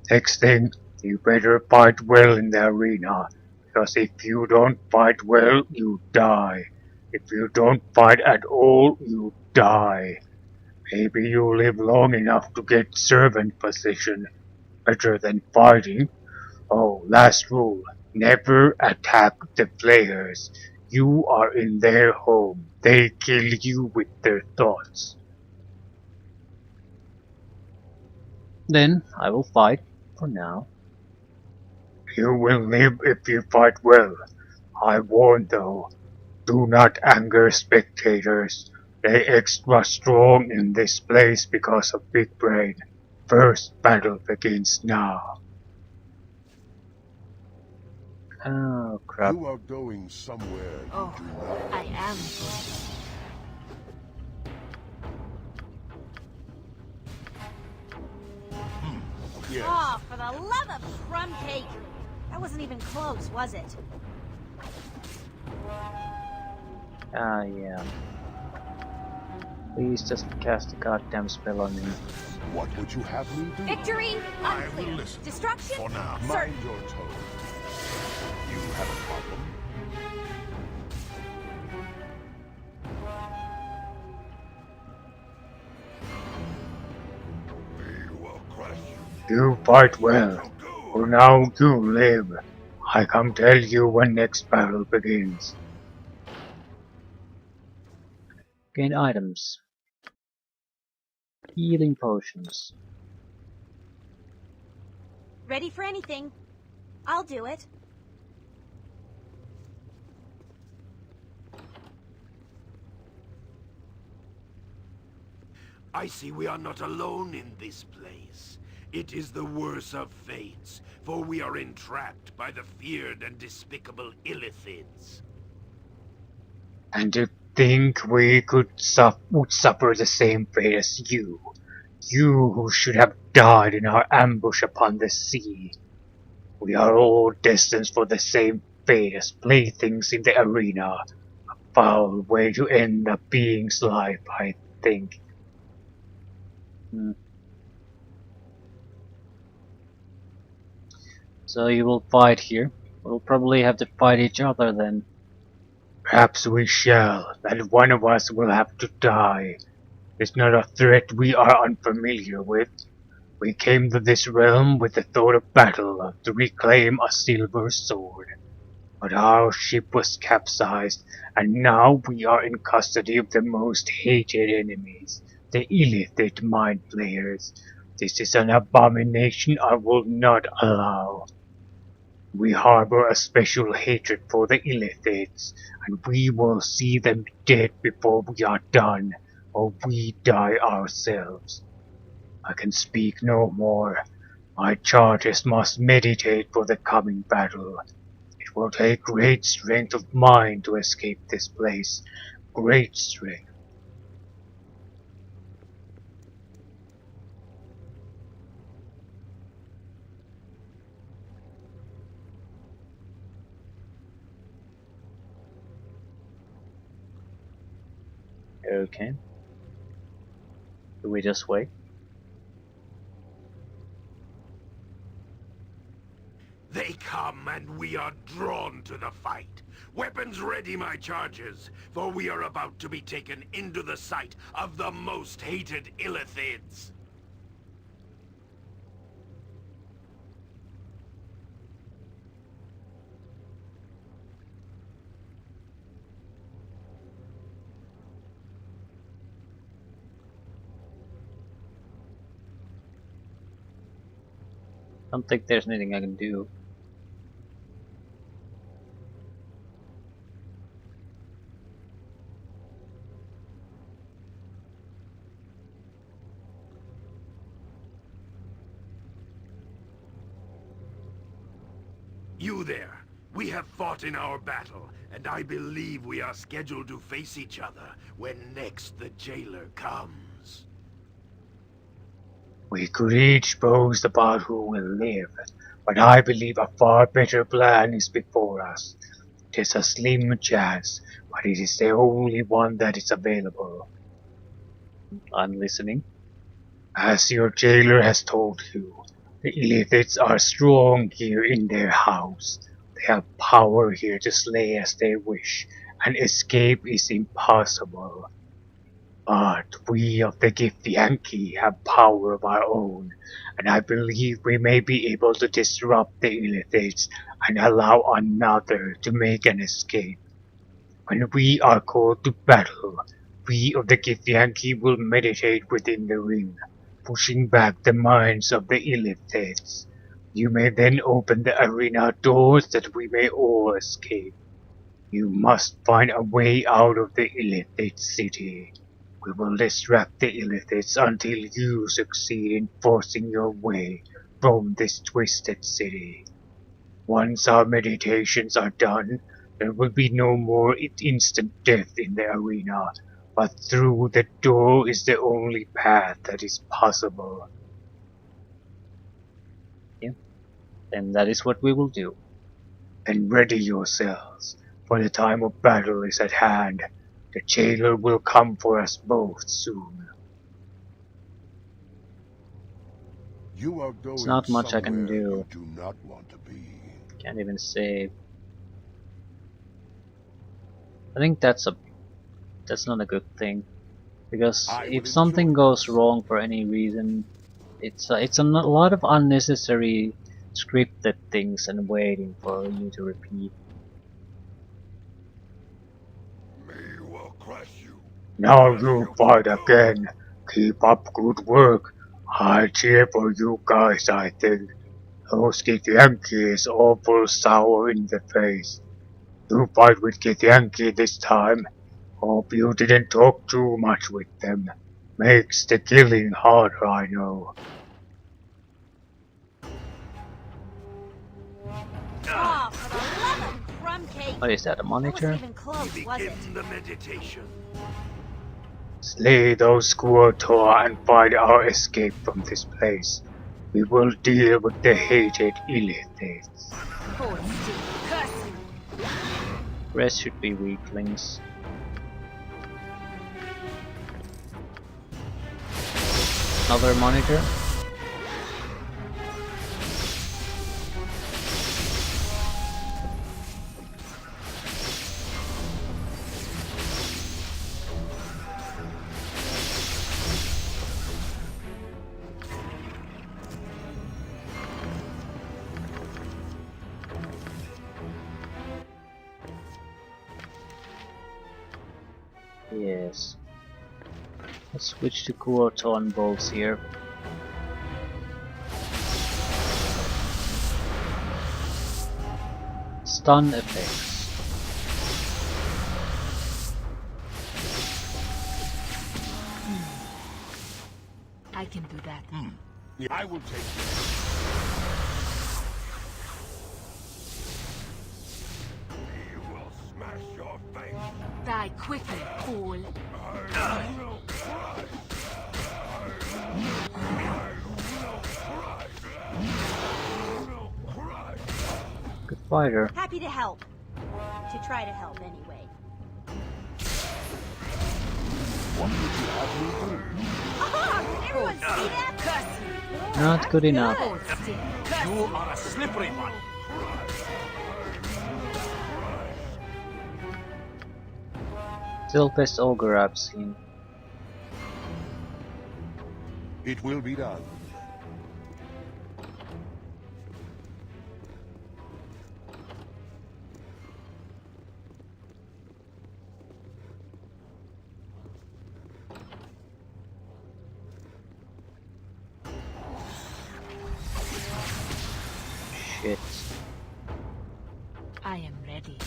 Speaker 4: Next thing, you better fight well in the arena, because if you don't fight well, you die. If you don't fight at all, you die. Maybe you live long enough to get servant position, better than fighting. Oh, last rule, never attack the players. You are in their home. They kill you with their thoughts.
Speaker 2: Then I will fight for now.
Speaker 4: You will live if you fight well. I warn though, Do not anger spectators. They extra strong in this place because of Big Brain. First battle begins now.
Speaker 2: Oh crap.
Speaker 1: You are going somewhere you
Speaker 3: Oh,
Speaker 1: do not.
Speaker 3: I am going.
Speaker 1: Yes.
Speaker 6: Oh, for the love of crumb cake! That wasn't even close, was it?
Speaker 2: Ah, yeah. Please just cast a goddamn spell on me.
Speaker 1: What would you have me do?
Speaker 6: Victory?
Speaker 1: I will
Speaker 6: Unclear.
Speaker 1: listen.
Speaker 6: Destruction?
Speaker 1: For now,
Speaker 6: Certain.
Speaker 1: mind your tone. You have a problem? We will crush you.
Speaker 4: You fight well. For now you live. I come tell you when next battle begins.
Speaker 2: Gain items. Healing potions.
Speaker 6: Ready for anything. I'll do it.
Speaker 5: I see we are not alone in this place. It is the worst of fates, for we are entrapped by the feared and despicable Illithids.
Speaker 4: And to think we would suffer the same fate as you. You who should have died in our ambush upon the sea. We are all destined for the same fate as playthings in the arena. A foul way to end a being's life, I think.
Speaker 2: So you will fight here. We'll probably have to fight each other then.
Speaker 4: Perhaps we shall, and one of us will have to die. It's not a threat we are unfamiliar with. We came to this realm with the thought of battle to reclaim a silver sword. But our ship was capsized, and now we are in custody of the most hated enemies, the Illithid mind flayers. This is an abomination I will not allow. We harbor a special hatred for the Illithids, and we will see them dead before we are done, or we die ourselves. I can speak no more. My charges must meditate for the coming battle. It will take great strength of mind to escape this place. Great strength.
Speaker 2: Okay. Do we just wait?
Speaker 5: They come and we are drawn to the fight. Weapons ready, my charges, for we are about to be taken into the sight of the most hated Illithids.
Speaker 2: Don't think there's anything I can do.
Speaker 5: You there. We have fought in our battle, and I believe we are scheduled to face each other when next the jailer comes.
Speaker 4: We could each boast about who will live, but I believe a far better plan is before us. It is a slim chance, but it is the only one that is available.
Speaker 2: I'm listening.
Speaker 4: As your jailer has told you, the Illithids are strong here in their house. They have power here to slay as they wish, and escape is impossible. But we of the Githyanki have power of our own, and I believe we may be able to disrupt the Illithids and allow another to make an escape. When we are called to battle, we of the Githyanki will meditate within the ring, pushing back the minds of the Illithids. You may then open the arena doors that we may all escape. You must find a way out of the Illithid city. We will distract the Illithids until you succeed in forcing your way from this twisted city. Once our meditations are done, there will be no more instant death in the arena, but through the door is the only path that is possible.
Speaker 2: Yeah. And that is what we will do.
Speaker 4: And ready yourselves, for the time of battle is at hand. The jailer will come for us both soon.
Speaker 1: You are
Speaker 2: There's
Speaker 1: going
Speaker 2: not much I can
Speaker 1: somewhere
Speaker 2: do.
Speaker 1: you do not want to be.
Speaker 2: Can't even save. I think that's not a good thing, because
Speaker 1: I
Speaker 2: if
Speaker 1: will enjoy
Speaker 2: something goes
Speaker 1: this.
Speaker 2: wrong for any reason, it's a lot of unnecessary scripted things and waiting for you to repeat.
Speaker 5: Me will crush you.
Speaker 4: Now
Speaker 5: Crush
Speaker 4: you
Speaker 5: you for
Speaker 4: fight
Speaker 5: good.
Speaker 4: again. Keep up good work. I cheer for you guys, I think. Those Githyanki is awful sour in the face. You fight with Githyanki this time. Hope you didn't talk too much with them. Makes the killing harder, I know.
Speaker 6: Oh, for the love of crumb cake!
Speaker 2: What is that, a
Speaker 6: That wasn't
Speaker 2: monitor?
Speaker 6: even close,
Speaker 5: We
Speaker 6: was it?
Speaker 5: begin the meditation.
Speaker 4: Slay those Squirtor and find our escape from this place. We will deal with the hated Illithids.
Speaker 6: Poor Steve, curse you!
Speaker 2: Rest should be weaklings. Another monitor? Yes. Let's switch to Kuoton bolts here. Stun effects.
Speaker 3: I can do that.
Speaker 1: Yeah, I will take you.
Speaker 5: We will smash your face.
Speaker 3: Die quickly, fool.
Speaker 5: I will crush.
Speaker 2: Good fighter.
Speaker 6: Happy to help. To try to help, anyway.
Speaker 1: What would you have me do?
Speaker 6: Aha! Did everyone see that?
Speaker 2: Not good enough.
Speaker 8: You are a slippery one.
Speaker 2: Still best ogre I've seen.
Speaker 1: It will be done.
Speaker 2: Shit.
Speaker 3: I am ready.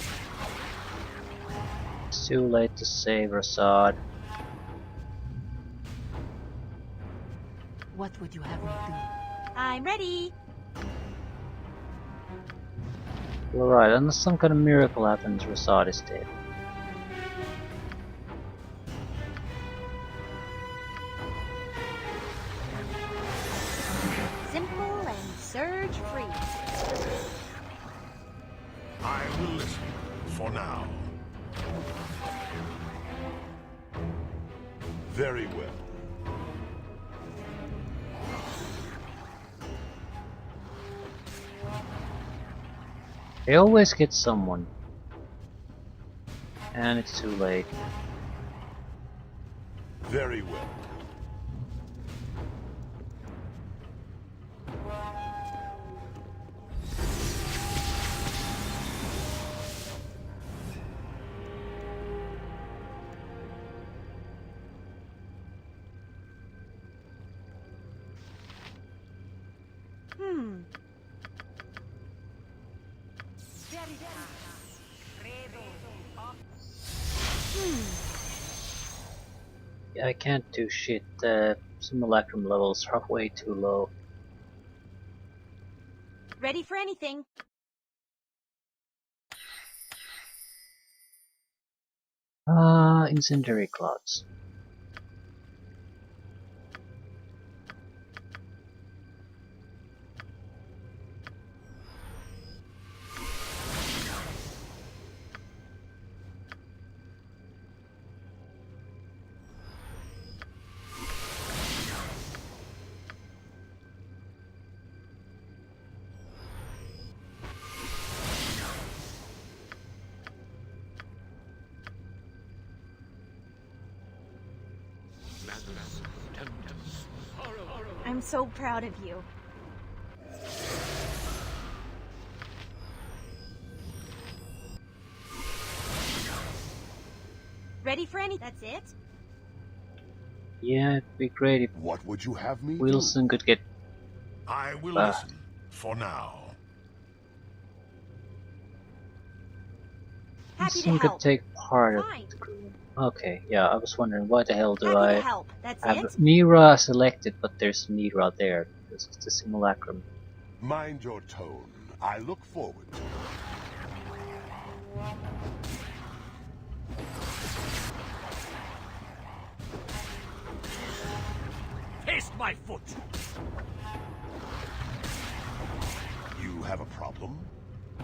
Speaker 2: It's too late to save Rasad.
Speaker 3: What would you have me do?
Speaker 6: I'm ready.
Speaker 2: You're right, unless some kind of miracle happens, Rasad is dead.
Speaker 6: Simple and surge free.
Speaker 1: I will listen for now. Very well.
Speaker 2: They always get someone. And it's too late.
Speaker 1: Very well.
Speaker 2: Yeah, I can't do shit. The simulacrum level's halfway too low.
Speaker 6: Ready for anything.
Speaker 2: Incendiary clouds.
Speaker 6: I'm so proud of you. Ready for any? That's it?
Speaker 2: Yeah, it'd be great if
Speaker 1: What would you have me
Speaker 2: Wilson could get.
Speaker 1: I will listen, for now.
Speaker 6: Happy to
Speaker 2: Wilson could
Speaker 6: help.
Speaker 2: take part of
Speaker 6: Fine.
Speaker 2: the crew. Okay, yeah, I was wondering why the hell do
Speaker 6: Happy to
Speaker 2: I
Speaker 6: help. That's
Speaker 2: have
Speaker 6: it?
Speaker 2: Mira selected, but there's Mira there because it's the simulacrum.
Speaker 1: Mind your tone. I look forward to it.
Speaker 8: Taste my foot!
Speaker 1: You have a problem?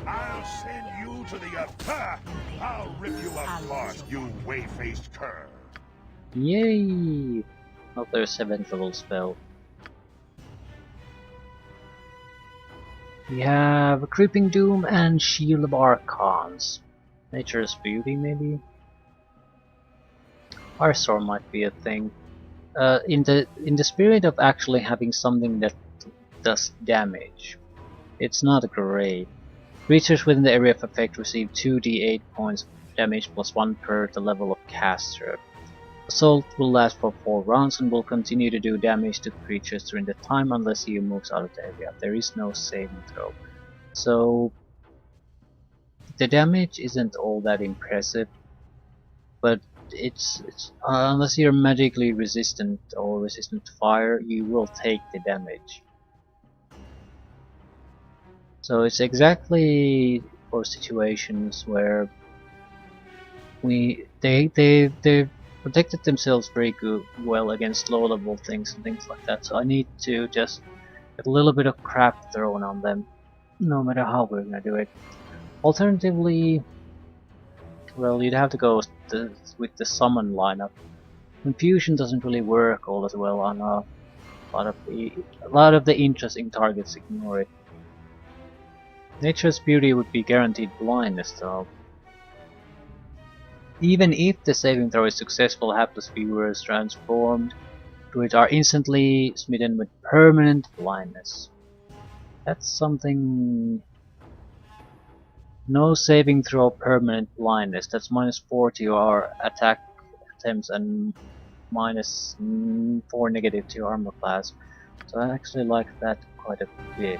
Speaker 1: I'll send you to the earth. I'll rip you apart, you way-faced cur.
Speaker 2: Yay! Not their 7th level spell. We have Creeping Doom and Shield of Archons. Nature's Beauty, maybe? Firestorm might be a thing. In the spirit of actually having something that does damage, it's not great. Creatures within the area of effect receive 2d8 points of damage plus 1 per the level of caster. Assault will last for 4 rounds and will continue to do damage to creatures during the time unless he moves out of the area. There is no saving throw. So the damage isn't all that impressive, but it's unless you're magically resistant or resistant to fire, you will take the damage. So it's exactly for situations where they protected themselves very well against low level things and things like that. So I need to just get a little bit of crap thrown on them, no matter how we're gonna do it. Alternatively, well, you'd have to go with the summon lineup. Confusion doesn't really work all that well on a lot of the interesting targets. Ignore it. Nature's Beauty would be guaranteed blindness though. Even if the saving throw is successful, hapless viewers transformed to it are instantly smitten with permanent blindness. That's something. No saving throw permanent blindness. That's minus 4 to your attack attempts and minus 4 negative to your armor class. So I actually like that quite a bit.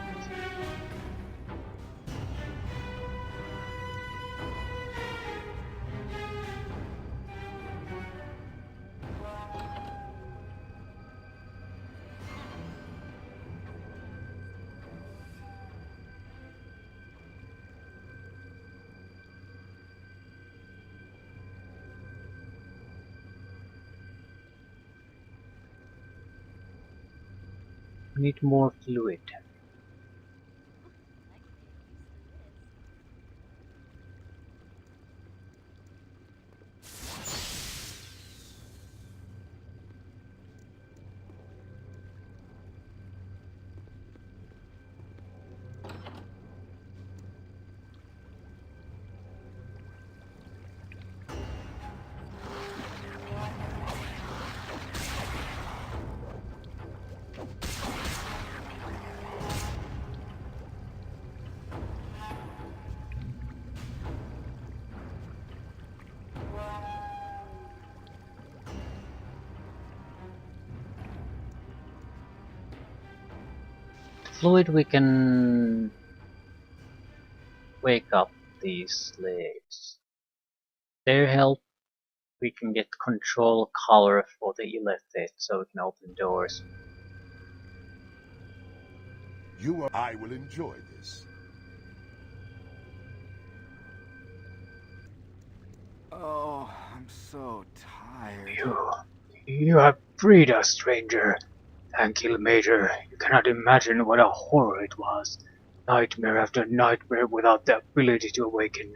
Speaker 2: We need more fluid. Fluid, we can wake up these slaves. Their help we can get control color for the illithid, so we can open doors.
Speaker 1: I will enjoy this.
Speaker 10: Oh, I'm so tired.
Speaker 4: You have freed us, stranger. Thank you, Major. You cannot imagine what a horror it was. Nightmare after nightmare without the ability to awaken.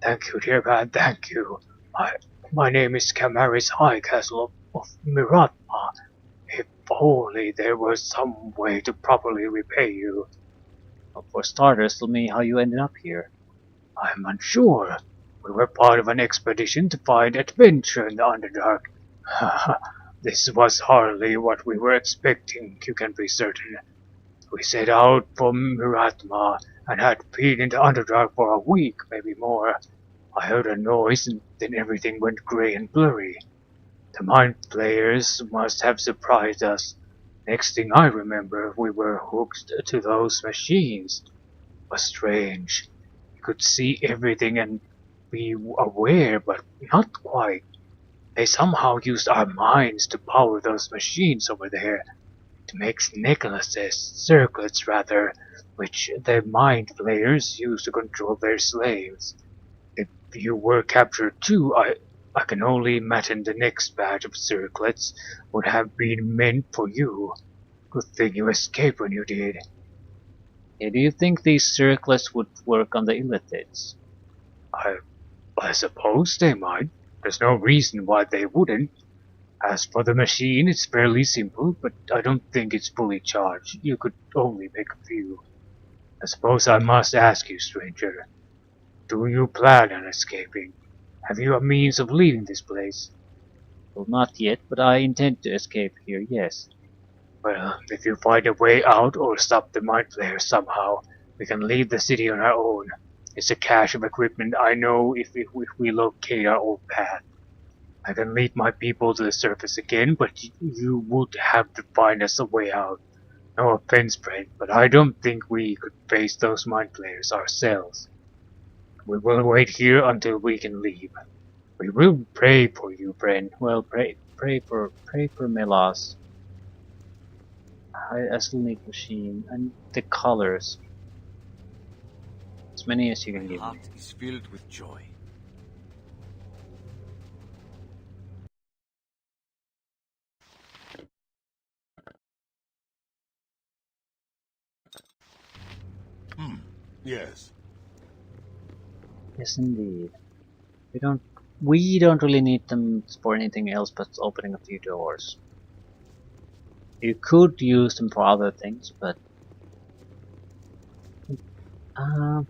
Speaker 4: Thank you, dear man, thank you. My name is Camaris High Castle of Miratma. If only there was some way to properly repay you.
Speaker 2: Well, for starters, tell me how you ended up here.
Speaker 4: I'm unsure. We were part of an expedition to find adventure in the Underdark. This was hardly what we were expecting, you can be certain. We set out from Miratma and had been in the Underdark for a week, maybe more. I heard a noise and then everything went grey and blurry. The mind players must have surprised us. Next thing I remember, we were hooked to those machines. It was strange. We could see everything and be aware, but not quite. They somehow used our minds to power those machines over there, to make necklaces, circlets rather, which the mind players use to control their slaves. If you were captured too, I can only imagine the next batch of circlets would have been meant for you. Good thing you escaped when you did.
Speaker 2: Hey, do you think these circlets would work on the illithids?
Speaker 4: I suppose they might. There's no reason why they wouldn't. As for the machine, it's fairly simple, but I don't think it's fully charged. You could only make a few. I suppose I must ask you, stranger. Do you plan on escaping? Have you a means of leaving this place?
Speaker 2: Well, not yet, but I intend to escape here, yes.
Speaker 4: Well, if you find a way out or stop the mind flayer somehow, we can leave the city on our own. It's a cache of equipment I know if we locate our old path. I can lead my people to the surface again, but you would have to find us a way out. No offense, friend, but I don't think we could face those mind flayers ourselves. We will wait here until we can leave. We will pray for you, friend.
Speaker 2: Well, pray for Melas. I still need machine and the colors. As many as you can
Speaker 8: My
Speaker 2: give me.
Speaker 8: heart is filled with joy.
Speaker 1: Yes.
Speaker 2: Yes, indeed. We don't really need them for anything else but opening a few doors. You could use them for other things, but how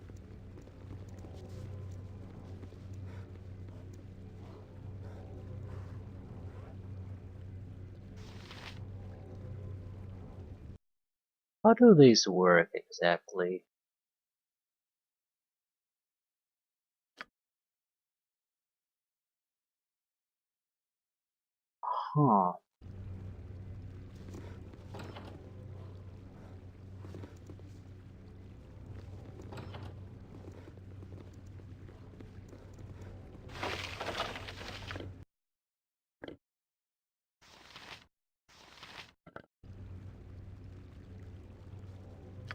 Speaker 2: do these work exactly? Huh.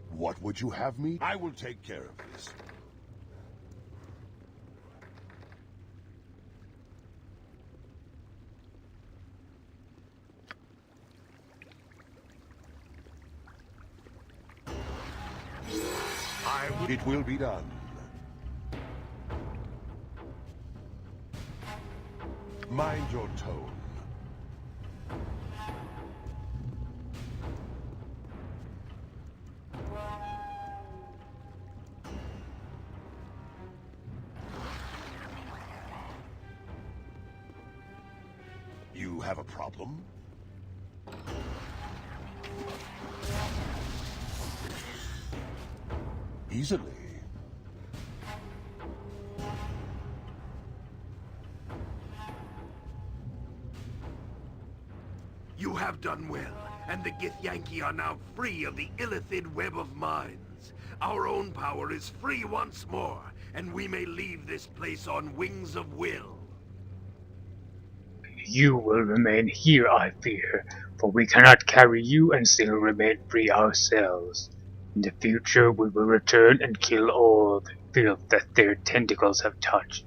Speaker 1: What would you have me? I will take care of this. It will be done. Mind your tone. You have a problem? Easily.
Speaker 5: You have done well, and the Githyanki are now free of the illithid web of mines. Our own power is free once more, and we may leave this place on wings of will.
Speaker 4: You will remain here, I fear, for we cannot carry you and still remain free ourselves. In the future we will return and kill all the filth that their tentacles have touched.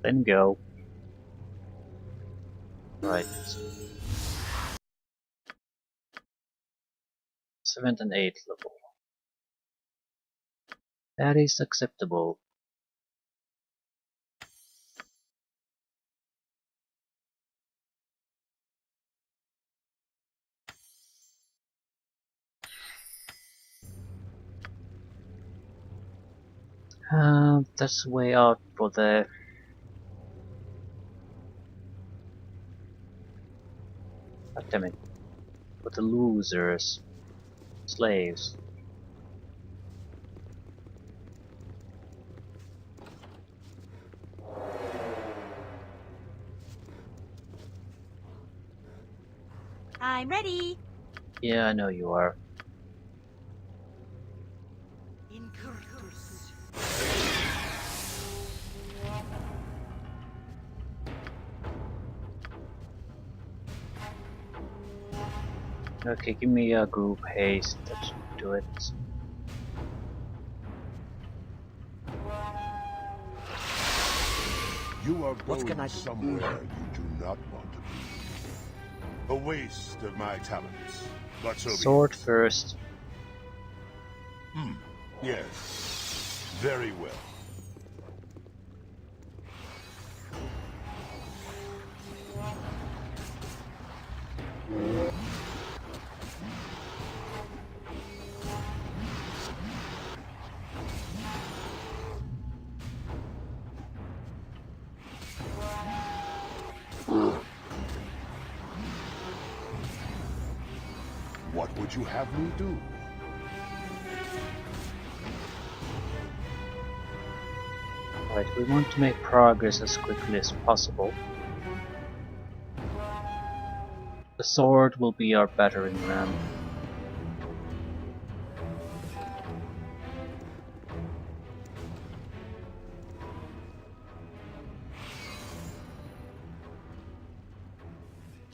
Speaker 2: Then go. Right. 7th and 8th level. That is acceptable. That's way out for the... God damn it. For the losers. Slaves.
Speaker 6: I'm ready.
Speaker 2: Yeah, I know you are. Okay, give me a group haste. That should do it.
Speaker 1: You are
Speaker 8: What can
Speaker 1: going
Speaker 8: I do?
Speaker 1: somewhere you do not want to be. A waste of my talents. But so be
Speaker 2: Sword
Speaker 1: it.
Speaker 2: first.
Speaker 1: Yes. Very well. What would you have me do?
Speaker 2: Right, we want to make progress as quickly as possible. The sword will be our battering ram.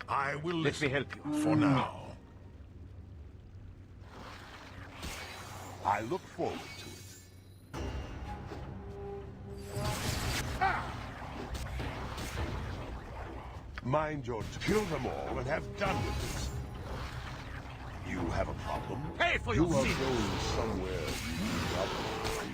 Speaker 1: I will
Speaker 8: Let me
Speaker 1: listen
Speaker 8: help you.
Speaker 1: for now. I look forward to it. Mind your... Kill them all and have done with it. You have a problem?
Speaker 8: Pay for
Speaker 1: You
Speaker 8: your
Speaker 1: are
Speaker 8: sins.
Speaker 1: going somewhere you do not want to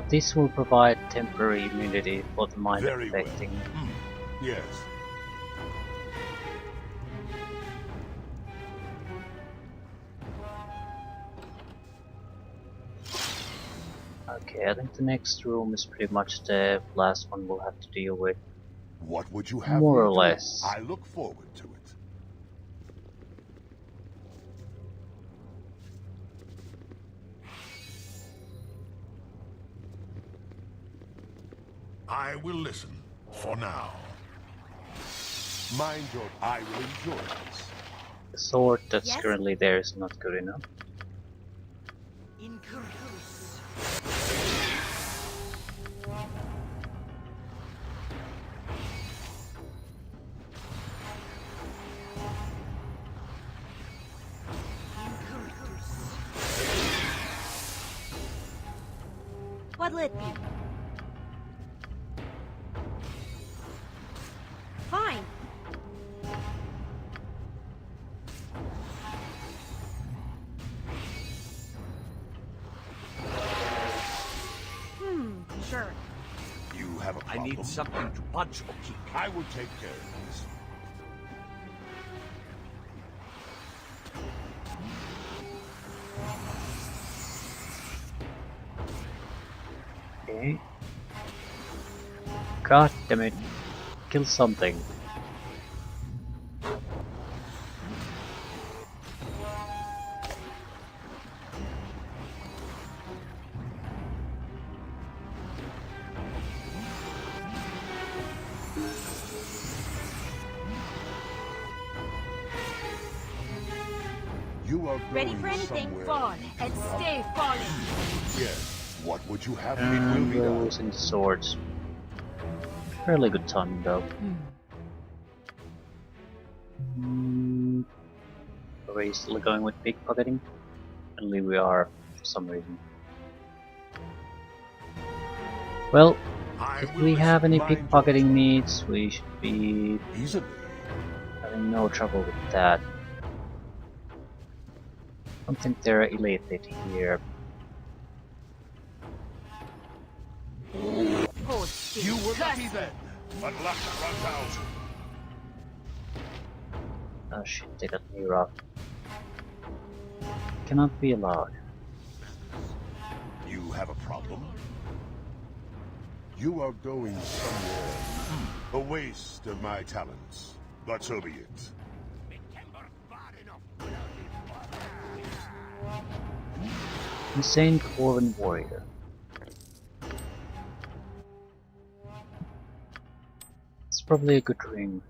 Speaker 1: be.
Speaker 2: This will provide temporary immunity for the mind
Speaker 1: Very well.
Speaker 2: affecting.
Speaker 1: Yes.
Speaker 2: Okay, I think the next room is pretty much the last one we'll have to deal with.
Speaker 1: What would you have
Speaker 2: More
Speaker 1: me
Speaker 2: or
Speaker 1: do?
Speaker 2: less.
Speaker 1: I look forward to it. I will listen for now. Mind your... I will enjoy this.
Speaker 2: The sword that's
Speaker 6: Yes?
Speaker 2: currently there is not good enough.
Speaker 6: What'll it be? Fine. Sure.
Speaker 1: You have a
Speaker 8: I
Speaker 1: problem?
Speaker 8: need something to punch or kick.
Speaker 1: I will take care of this.
Speaker 2: Okay. God damn it. Kill something.
Speaker 1: are
Speaker 6: Ready
Speaker 1: going
Speaker 6: for anything?
Speaker 1: somewhere.
Speaker 6: Fall and stay falling.
Speaker 1: Yes. What would you have me will
Speaker 2: And
Speaker 1: be
Speaker 2: we're
Speaker 1: done?
Speaker 2: losing the swords. Fairly good timing though. Are we still going with pickpocketing? Only we are, for some reason. Well,
Speaker 1: I
Speaker 2: if
Speaker 1: will
Speaker 2: we have
Speaker 1: listen.
Speaker 2: any
Speaker 1: Mind your
Speaker 2: pickpocketing
Speaker 1: tongue.
Speaker 2: needs, we should be
Speaker 1: Easily.
Speaker 2: having no trouble with that. I don't think they're elite here.
Speaker 6: Hold still.
Speaker 1: You were
Speaker 6: Curse
Speaker 1: lucky
Speaker 6: you.
Speaker 1: then, but luck runs out.
Speaker 2: Oh shit, they got me rough. Cannot be allowed.
Speaker 1: You have a problem? You are going somewhere. A waste of my talents. But so be it.
Speaker 2: Insane Corvin Warrior. It's probably a good ring.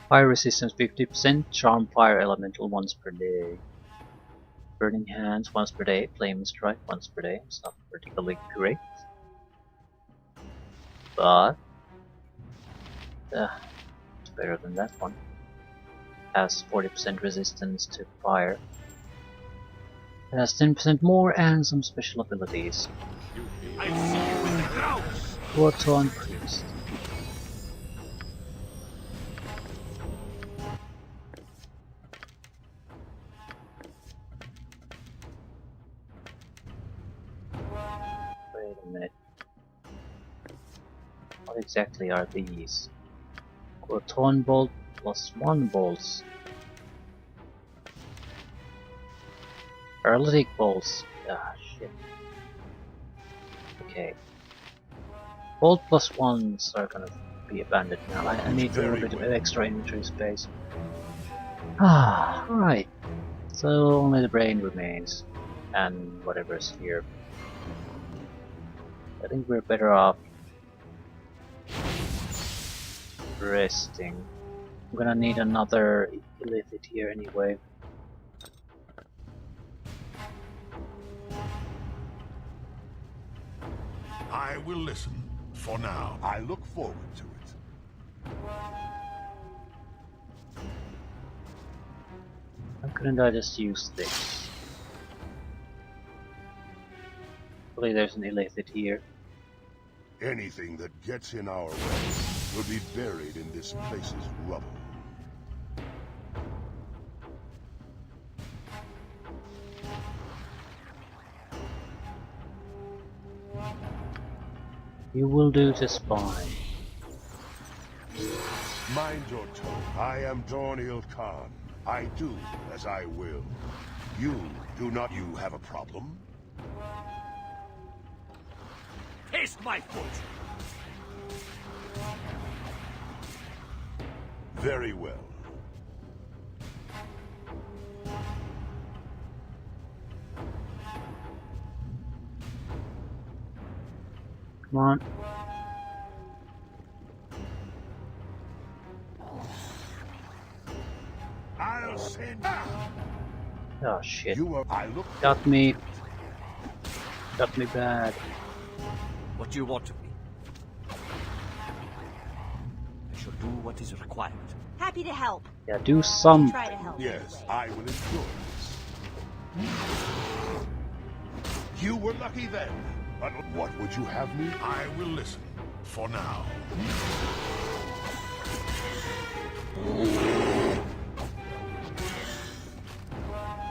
Speaker 2: Fire resistance 50%, charm fire elemental once per day. Burning hands once per day, flame strike once per day. It's not particularly great. But it's better than that one. Has 40% resistance to fire. It has 10% more and some special abilities.
Speaker 5: I see you in the crowds.
Speaker 2: Roton Priest. Wait a minute. What exactly are these? Roton Bolt plus 1 bolts. Paralytic bolts. Ah, shit. Okay. Bolt plus 1s are gonna be abandoned now. I need a little bit of extra inventory space. Ah, right. So only the brain remains. And whatever's here. I think we're better off resting. I'm gonna need another illithid here anyway.
Speaker 1: I will listen. For now. I look forward to it.
Speaker 2: Why couldn't I just use this? Hopefully there's an illithid here.
Speaker 1: Anything that gets in our way will be buried in this place's rubble.
Speaker 2: You will do just fine.
Speaker 1: Mind your tone. I am Dorniel Khan. I do as I will. You do not. You have a problem?
Speaker 8: Taste my foot!
Speaker 1: Very well.
Speaker 2: Come on.
Speaker 1: I'll send.
Speaker 2: Oh shit.
Speaker 1: You are. I look.
Speaker 2: Got me. Got me bad.
Speaker 8: What do you want of me? I shall do what is required.
Speaker 6: Happy to help.
Speaker 2: Yeah, do some.
Speaker 6: Try to help.
Speaker 1: Yes,
Speaker 6: anyway.
Speaker 1: I will enjoy this. You were lucky then. But what would you have me? I will listen. For now.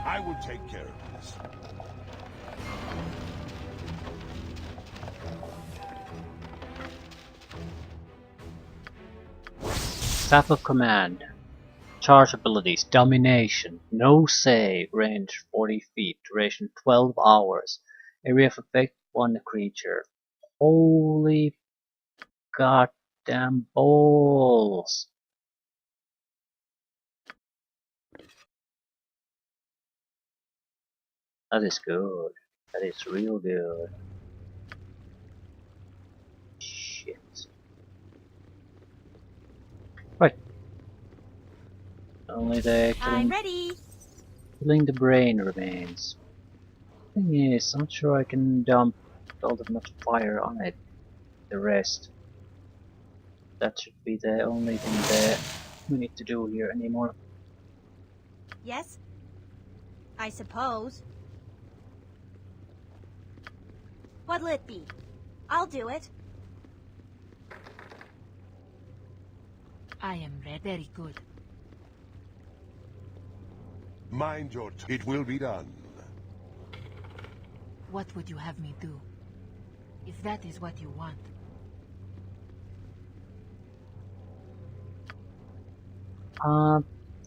Speaker 1: I will take care of this.
Speaker 2: Staff of Command. Charge abilities. Domination. No save. Range 40 feet. Duration 12 hours. Area of effect 1 creature. Holy goddamn balls. That is good. That is real good. Shit. Right. Only they
Speaker 6: I'm
Speaker 2: couldn't
Speaker 6: ready.
Speaker 2: Filling the brain remains. Thing is, I'm not sure I can dump all that much fire on it. The rest. That should be the only thing that we need to do here anymore.
Speaker 6: Yes? I suppose. What'll it be? I'll do it.
Speaker 3: I am ready. Very good.
Speaker 1: Mind your it will be done.
Speaker 3: What would you have me do? If that is what you want.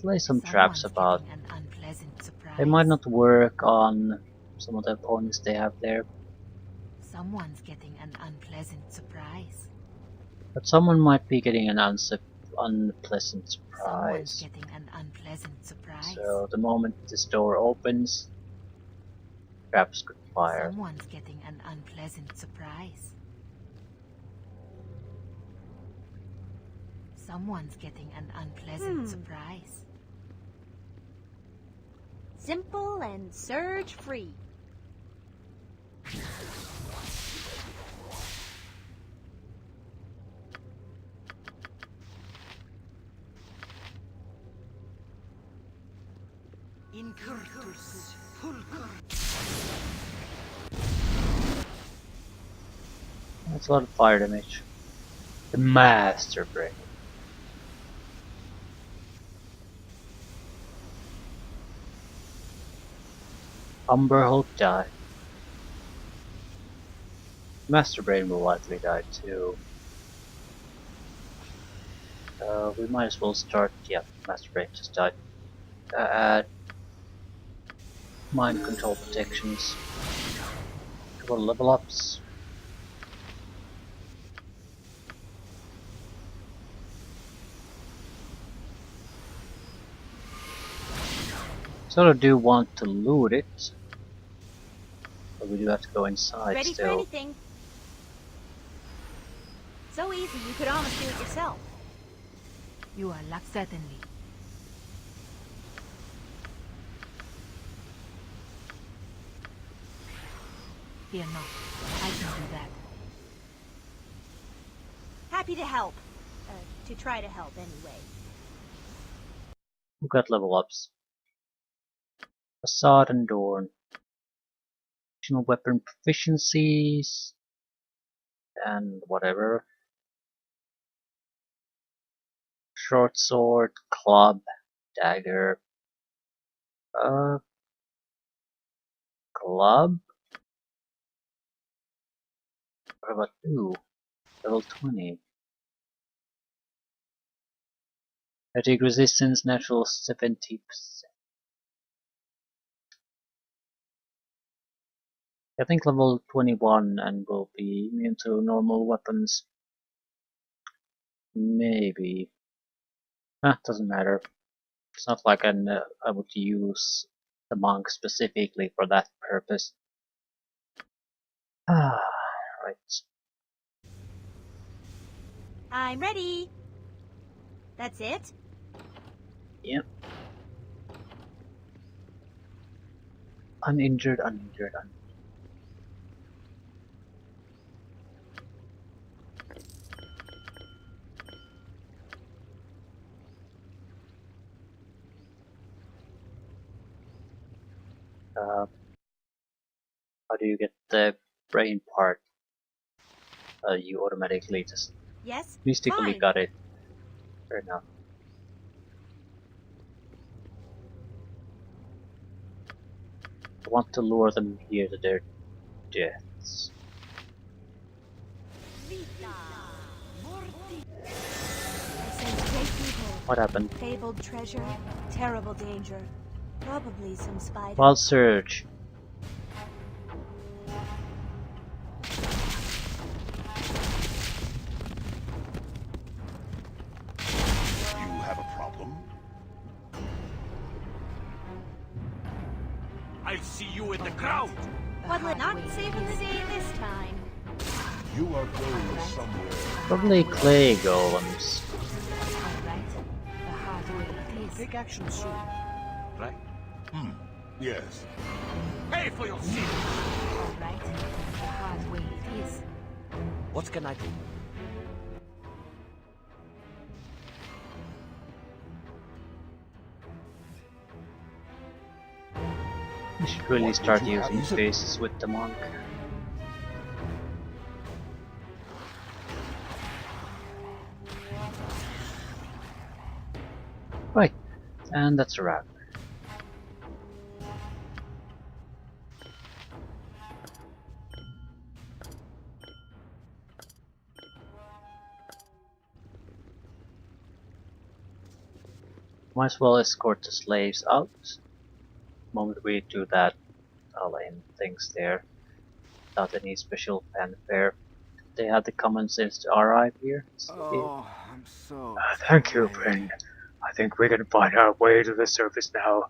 Speaker 2: Play some traps
Speaker 3: Someone's
Speaker 2: about.
Speaker 3: getting an unpleasant surprise.
Speaker 2: They might not work on some of the opponents they have there,
Speaker 3: Someone's getting an unpleasant surprise.
Speaker 2: but someone might be getting an unpleasant
Speaker 3: Someone's
Speaker 2: surprise.
Speaker 3: getting an unpleasant surprise.
Speaker 2: So the moment this door opens, traps could fire.
Speaker 3: Someone's getting an unpleasant surprise. Someone's getting an unpleasant surprise.
Speaker 6: Simple and surge free.
Speaker 3: Incurtus fulcrum.
Speaker 2: That's a lot of fire damage. The Master Brain. Umber Hulk die. Master Brain will likely die too. We might as well start. Yeah, Master Brain just died. Mind control protections. Couple of level ups. Sort of do want to loot it, but we do have to go inside
Speaker 6: Ready
Speaker 2: still.
Speaker 6: for anything. So easy, you could almost do it yourself.
Speaker 3: You are luck, certainly. Fear not. I can do that.
Speaker 6: Happy to help. To try to help anyway.
Speaker 2: Who got level ups? Facade and Dorn. Additional weapon proficiencies. And whatever. Short sword, club, dagger. Club? What about you? Level 20. Fatigue resistance, natural 70%. I think level 21 and will be immune to normal weapons. Maybe. Doesn't matter. It's not like I would use the monk specifically for that purpose. Right.
Speaker 6: I'm ready. That's it?
Speaker 2: Yep. Uninjured, uninjured, uninjured. How do you get the brain part? You automatically just
Speaker 6: Yes?
Speaker 2: mystically
Speaker 6: Fine.
Speaker 2: got it. Fair enough. I want to lure them here to their deaths.
Speaker 6: I sense great evil.
Speaker 2: What happened?
Speaker 6: Fabled treasure, terrible danger. Probably some spider.
Speaker 2: Wild Surge.
Speaker 1: You have a problem?
Speaker 8: I'll see you in the crowd.
Speaker 6: What'll it not saving the day this time?
Speaker 1: You are going somewhere.
Speaker 2: Probably clay golems.
Speaker 3: Alright. The hard way it is.
Speaker 8: Take action soon, right?
Speaker 1: Yes.
Speaker 8: Pay for your sins!
Speaker 3: All right. The hard way it is.
Speaker 8: What can I do?
Speaker 2: We should really
Speaker 1: What would
Speaker 2: start
Speaker 1: you have
Speaker 2: using
Speaker 1: us do?
Speaker 2: faces with the monk. Right, and that's a wrap. Might as well escort the slaves out. The moment we do that, I'll end things there without any special fanfare. They had the common sense to arrive here.
Speaker 10: Oh, I'm so
Speaker 4: Thank you,
Speaker 10: tired.
Speaker 4: friend. I think we can find our way to the surface now.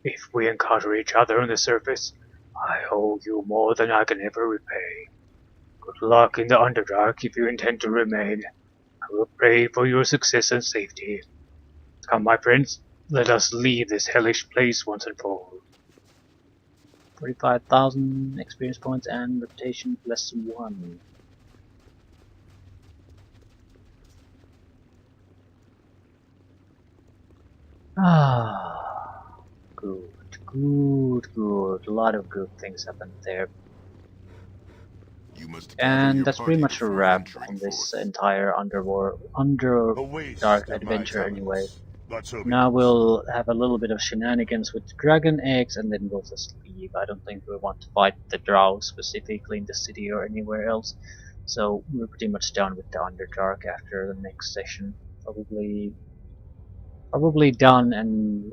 Speaker 4: If we encounter each other on the surface, I owe you more than I can ever repay. Good luck in the Underdark if you intend to remain. I will pray for your success and safety. Come, my friends, let us leave this hellish place once and for all.
Speaker 2: 45,000 experience points and reputation +1. Ah, good, good, good. A lot of good things happened there.
Speaker 9: You must gather
Speaker 2: And
Speaker 9: your
Speaker 2: that's pretty
Speaker 9: party
Speaker 2: much a
Speaker 9: before
Speaker 2: wrap
Speaker 9: venturing
Speaker 2: on this
Speaker 9: forth.
Speaker 2: entire
Speaker 1: The
Speaker 2: Underdark
Speaker 1: waste of my
Speaker 2: adventure anyway.
Speaker 1: talents. But so be
Speaker 2: Now
Speaker 1: it.
Speaker 2: we'll have a little bit of shenanigans with dragon eggs and then go to sleep. I don't think we want to fight the drow specifically in the city or anywhere else. So we're pretty much done with the Underdark after the next session. Probably done and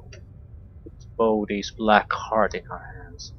Speaker 2: with Bodhi's black heart in our hands.